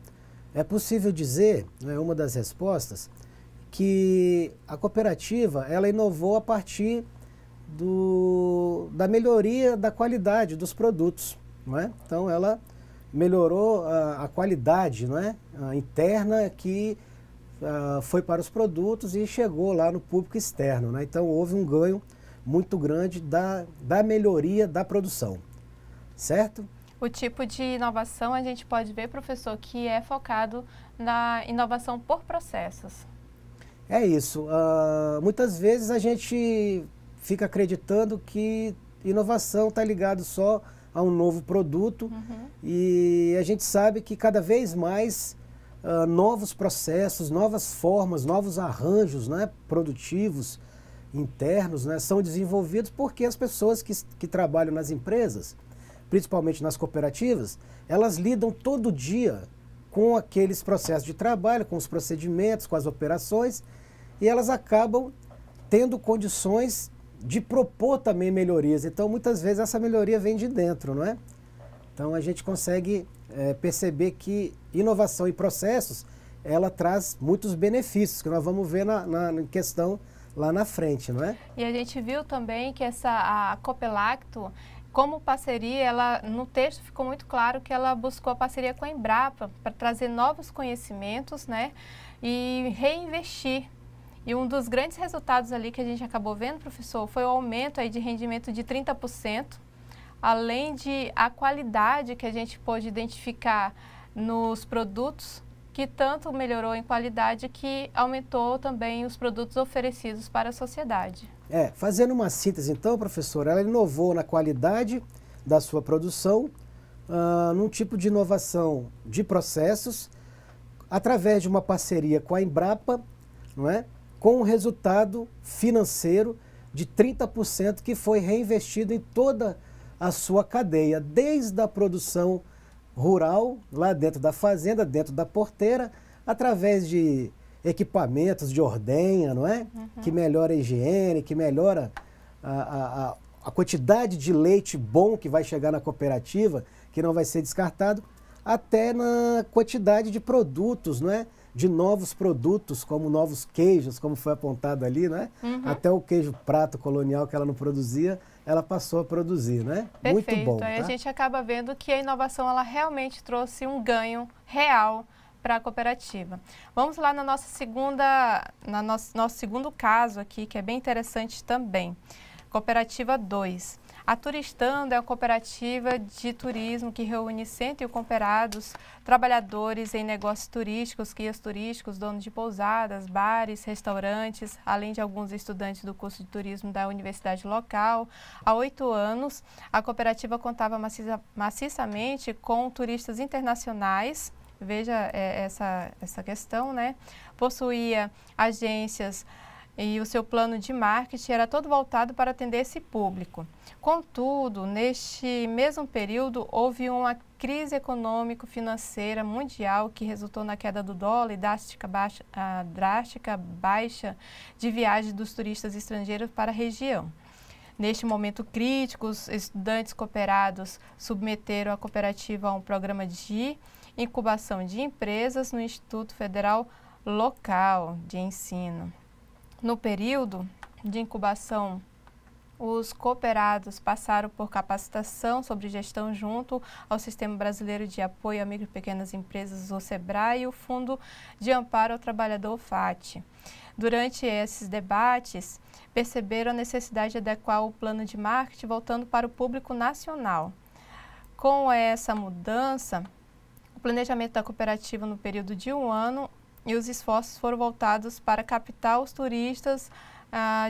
C: é possível dizer, né, uma das respostas, que a cooperativa ela inovou a partir da melhoria da qualidade dos produtos, não é? Então ela melhorou a qualidade, não é? A interna que foi para os produtos e chegou lá no público externo, né? Então houve um ganho muito grande da melhoria da produção, certo?
B: O tipo de inovação a gente pode ver, professor, que é focado na inovação por processos.
C: É isso. Muitas vezes a gente fica acreditando que inovação está ligado só a um novo produto, e a gente sabe que cada vez mais novos processos, novas formas, novos arranjos, né, produtivos, internos, né, são desenvolvidos porque as pessoas que trabalham nas empresas, principalmente nas cooperativas, elas lidam todo dia com aqueles processos de trabalho, com os procedimentos, com as operações, e elas acabam tendo condições de propor também melhorias. Então, muitas vezes, essa melhoria vem de dentro, não é? Então, a gente consegue perceber que inovação em processos, ela traz muitos benefícios, que nós vamos ver na questão lá na frente, não é?
B: E a gente viu também que a Copelacto, como parceria, no texto ficou muito claro que ela buscou a parceria com a Embrapa para trazer novos conhecimentos, né, e reinvestir. E um dos grandes resultados ali que a gente acabou vendo, professor, foi o aumento aí de rendimento de 30%, além de a qualidade que a gente pôde identificar nos produtos, que tanto melhorou em qualidade que aumentou também os produtos oferecidos para a sociedade.
C: Fazendo uma síntese então, professor, ela inovou na qualidade da sua produção, num tipo de inovação de processos, através de uma parceria com a Embrapa, não é? Com um resultado financeiro de 30% que foi reinvestido em toda a sua cadeia, desde a produção rural, lá dentro da fazenda, dentro da porteira, através de equipamentos de ordenha, não é? Que melhora a higiene, que melhora a quantidade de leite bom que vai chegar na cooperativa, que não vai ser descartado, até na quantidade de produtos, não é? De novos produtos, como novos queijos, como foi apontado ali, né? Até o queijo prato colonial que ela não produzia, ela passou a produzir, né?
B: Perfeito.
C: Muito bom.
B: Aí
C: tá?
B: a gente acaba vendo que a inovação ela realmente trouxe um ganho real para a cooperativa. Vamos lá na nossa nosso segundo caso aqui, que é bem interessante também. Cooperativa 2. A Turistando é uma cooperativa de turismo que reúne 101 cooperados, trabalhadores em negócios turísticos, guias turísticos, donos de pousadas, bares, restaurantes, além de alguns estudantes do curso de turismo da universidade local. Há 8 anos, a cooperativa contava maciçamente com turistas internacionais. Veja essa questão, né? Possuía agências e o seu plano de marketing era todo voltado para atender esse público. Contudo, neste mesmo período, houve uma crise econômico-financeira mundial que resultou na queda do dólar e drástica baixa de viagens dos turistas estrangeiros para a região. Neste momento crítico, os estudantes cooperados submeteram a cooperativa a um programa de incubação de empresas no Instituto Federal Local de Ensino. No período de incubação, os cooperados passaram por capacitação sobre gestão junto ao Sistema Brasileiro de Apoio a Micro e Pequenas Empresas, o SEBRAE, e o Fundo de Amparo ao Trabalhador, FAT. Durante esses debates, perceberam a necessidade de adequar o plano de marketing voltando para o público nacional. Com essa mudança, o planejamento da cooperativa no período de 1 ano e os esforços foram voltados para captar os turistas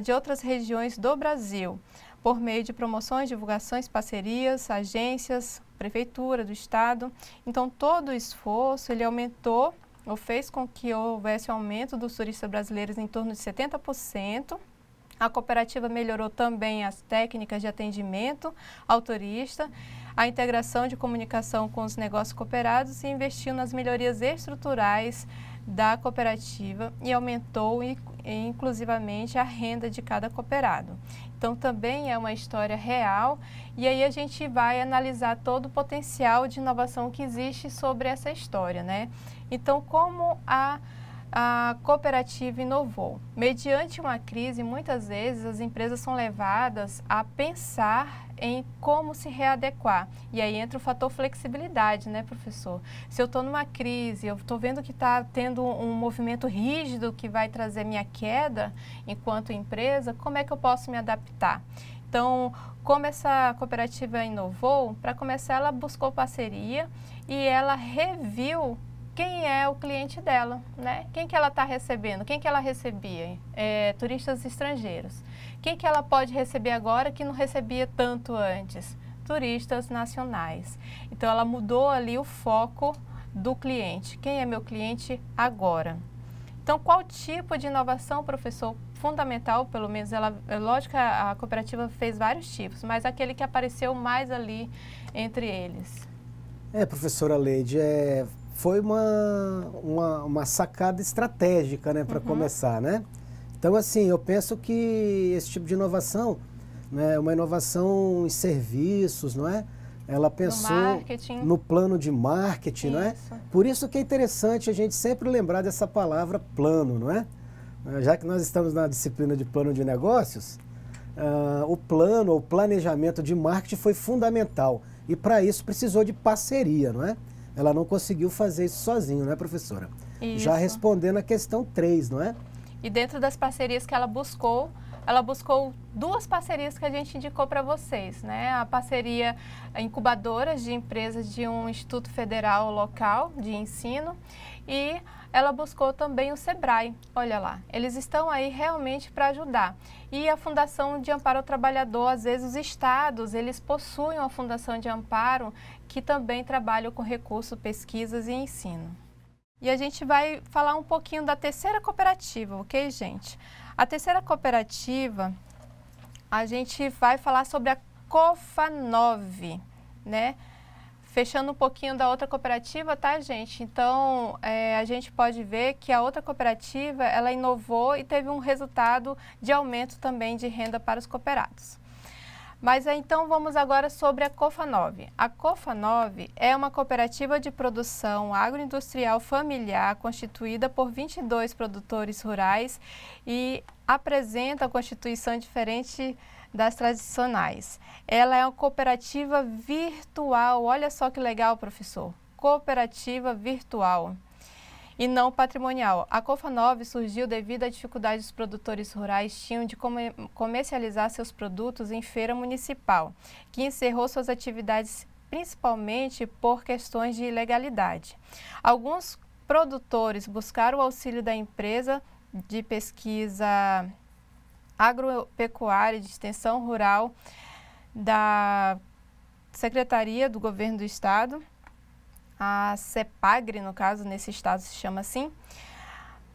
B: de outras regiões do Brasil, por meio de promoções, divulgações, parcerias, agências, prefeitura do estado. Então, todo o esforço ele aumentou, ou fez com que houvesse um aumento dos turistas brasileiros em torno de 70%. A cooperativa melhorou também as técnicas de atendimento ao turista, a integração de comunicação com os negócios cooperados e investiu nas melhorias estruturais da cooperativa e aumentou inclusivamente a renda de cada cooperado. Então também é uma história real e aí a gente vai analisar todo o potencial de inovação que existe sobre essa história, né? Então como a a cooperativa inovou? Mediante uma crise, muitas vezes as empresas são levadas a pensar em como se readequar. E aí entra o fator flexibilidade, né, professor? Se eu estou numa crise, eu estou vendo que está tendo um movimento rígido que vai trazer minha queda enquanto empresa, como é que eu posso me adaptar? Então, como essa cooperativa inovou, para começar ela buscou parceria e ela reviu quem é o cliente dela, né? Quem que ela está recebendo? Quem que ela recebia? Turistas estrangeiros. Quem que ela pode receber agora que não recebia tanto antes? Turistas nacionais. Então, ela mudou ali o foco do cliente. Quem é meu cliente agora? Então, qual tipo de inovação, professor? Fundamental, pelo menos, lógico que a cooperativa fez vários tipos, mas aquele que apareceu mais ali entre eles.
C: Professora Leide, foi uma sacada estratégica, né, para começar, né? Então, assim, eu penso que esse tipo de inovação, né, é uma inovação em serviços, não é? Ela pensou no plano de marketing, não é? Por isso que é interessante a gente sempre lembrar dessa palavra plano, não é? Já que nós estamos na disciplina de plano de negócios, o plano, o planejamento de marketing foi fundamental. E para isso precisou de parceria, não é? Ela não conseguiu fazer isso sozinho, não é, professora? Isso. Já respondendo a questão 3, não é?
B: E dentro das parcerias que ela buscou duas parcerias que a gente indicou para vocês, né? A parceria incubadoras de empresas de um instituto federal local de ensino e ela buscou também o Sebrae. Olha lá, eles estão aí realmente para ajudar. E a Fundação de Amparo ao Trabalhador, às vezes os estados, eles possuem uma Fundação de Amparo que também trabalha com recursos, pesquisas e ensino. E a gente vai falar um pouquinho da terceira cooperativa, ok, gente? A terceira cooperativa, a gente vai falar sobre a Cofanove, né? Fechando um pouquinho da outra cooperativa, tá, gente? Então, a gente pode ver que a outra cooperativa, ela inovou e teve um resultado de aumento também de renda para os cooperados. Mas então vamos agora sobre a Cofanove. A Cofanove é uma cooperativa de produção agroindustrial familiar constituída por 22 produtores rurais e apresenta a constituição diferente das tradicionais. Ela é uma cooperativa virtual. Olha só que legal, professor. Cooperativa virtual e não patrimonial. A Cofanove surgiu devido à dificuldade dos produtores rurais tinham de comercializar seus produtos em feira municipal, que encerrou suas atividades principalmente por questões de ilegalidade. Alguns produtores buscaram o auxílio da empresa de pesquisa agropecuária e de extensão rural da Secretaria do Governo do Estado, a CEPAGRE, no caso, nesse estado se chama assim,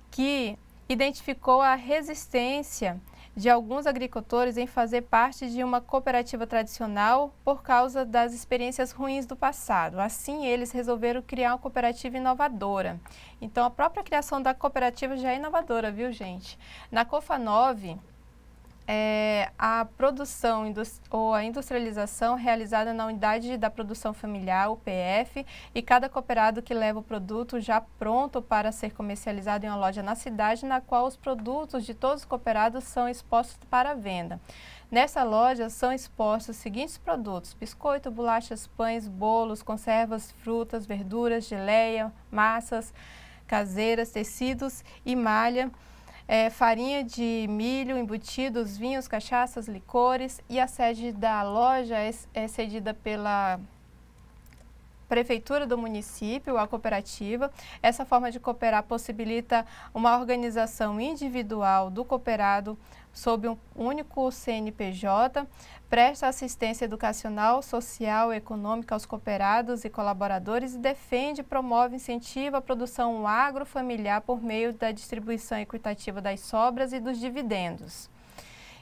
B: que identificou a resistência de alguns agricultores em fazer parte de uma cooperativa tradicional por causa das experiências ruins do passado. Assim, eles resolveram criar uma cooperativa inovadora. Então, a própria criação da cooperativa já é inovadora, viu, gente? Na Cofanove, a produção ou a industrialização realizada na unidade da produção familiar, UPF, e cada cooperado que leva o produto já pronto para ser comercializado em uma loja na cidade, na qual os produtos de todos os cooperados são expostos para venda. Nessa loja são expostos os seguintes produtos: biscoito, bolachas, pães, bolos, conservas, frutas, verduras, geleia, massas caseiras, tecidos e malha, farinha de milho, embutidos, vinhos, cachaças, licores, e a sede da loja é cedida pela prefeitura do município, a cooperativa. Essa forma de cooperar possibilita uma organização individual do cooperado sob um único CNPJ, presta assistência educacional, social e econômica aos cooperados e colaboradores e defende, promove e incentiva a produção agrofamiliar por meio da distribuição equitativa das sobras e dos dividendos.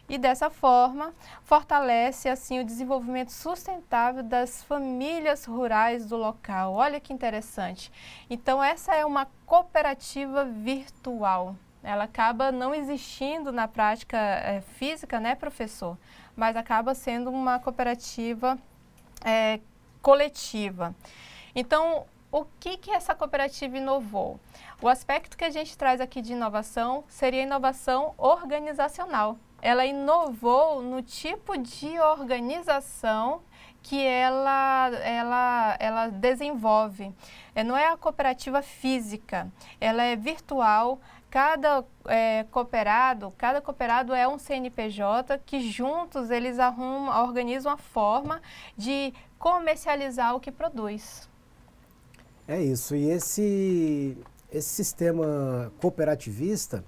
B: E dessa forma, fortalece assim o desenvolvimento sustentável das famílias rurais do local. Olha que interessante. Então, essa é uma cooperativa virtual. Ela acaba não existindo na prática física, né, professor? Mas acaba sendo uma cooperativa coletiva. Então, o que essa cooperativa inovou? O aspecto que a gente traz aqui de inovação seria a inovação organizacional. Ela inovou no tipo de organização que ela desenvolve. Não é a cooperativa física, ela é virtual. Cada cooperado é um CNPJ que juntos eles organizam a forma de comercializar o que produz.
C: É isso. E esse sistema cooperativista,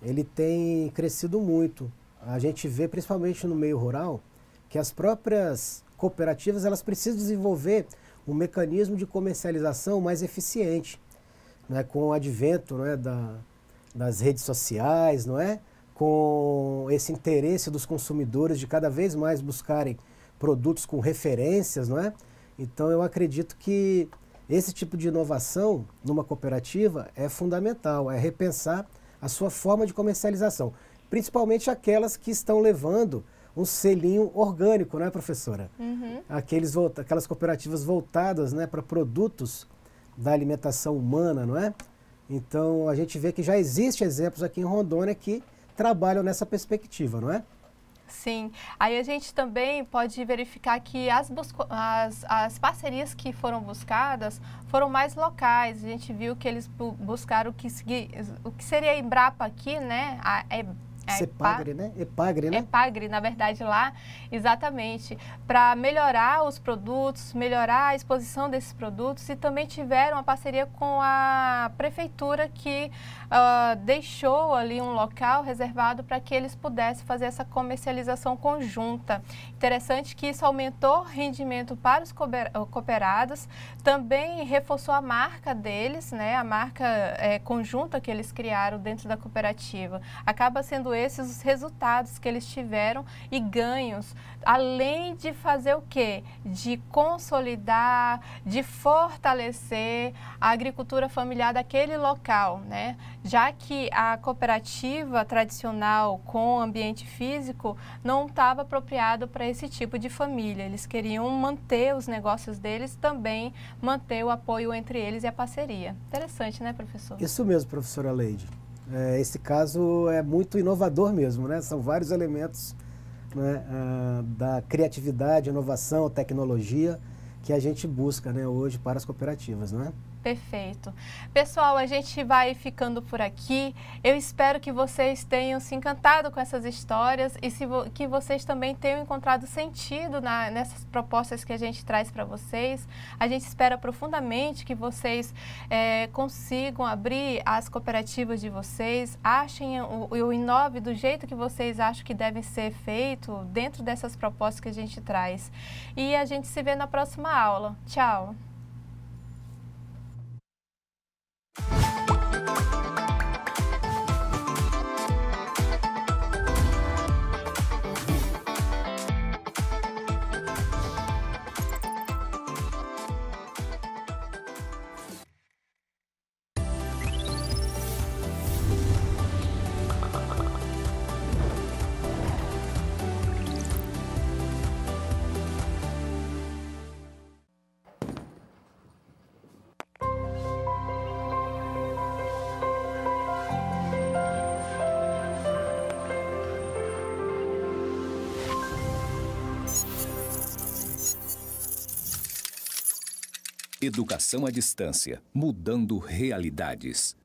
C: ele tem crescido muito. A gente vê, principalmente no meio rural, que as próprias cooperativas elas precisam desenvolver um mecanismo de comercialização mais eficiente, né, com o advento, né, das redes sociais, não é? Com esse interesse dos consumidores de cada vez mais buscarem produtos com referências, não é? Então eu acredito que esse tipo de inovação numa cooperativa é fundamental, é repensar a sua forma de comercialização, principalmente aquelas que estão levando um selinho orgânico, né, professora?
B: Uhum.
C: Aquelas cooperativas voltadas, né, para produtos da alimentação humana, não é? Então, a gente vê que já existem exemplos aqui em Rondônia que trabalham nessa perspectiva, não é?
B: Sim. Aí a gente também pode verificar que as parcerias que foram buscadas foram mais locais. A gente viu que eles buscaram o que seria a Embrapa aqui, né?
C: Cepagre, né? Epagre, né?
B: Epagre, na verdade, lá, exatamente, para melhorar os produtos, melhorar a exposição desses produtos, e também tiveram uma parceria com a prefeitura que deixou ali um local reservado para que eles pudessem fazer essa comercialização conjunta. Interessante que isso aumentou o rendimento para os cooperados, também reforçou a marca deles, né? A marca conjunta que eles criaram dentro da cooperativa. Acaba sendo esses os resultados que eles tiveram e ganhos, além de fazer o quê? De consolidar, de fortalecer a agricultura familiar daquele local, né? Já que a cooperativa tradicional com ambiente físico não estava apropriado para esse tipo de família. Eles queriam manter os negócios deles, também manter o apoio entre eles e a parceria. Interessante, né, professor?
C: Isso mesmo, professora Leide. Esse caso é muito inovador mesmo, né? São vários elementos, né, da criatividade, inovação, tecnologia que a gente busca, né, hoje para as cooperativas, não é?
B: Perfeito. Pessoal, a gente vai ficando por aqui. Eu espero que vocês tenham se encantado com essas histórias e que vocês também tenham encontrado sentido nessas propostas que a gente traz para vocês. A gente espera profundamente que vocês consigam abrir as cooperativas de vocês, achem o inove do jeito que vocês acham que deve ser feito dentro dessas propostas que a gente traz. E a gente se vê na próxima aula. Tchau!
A: Educação à distância, mudando realidades.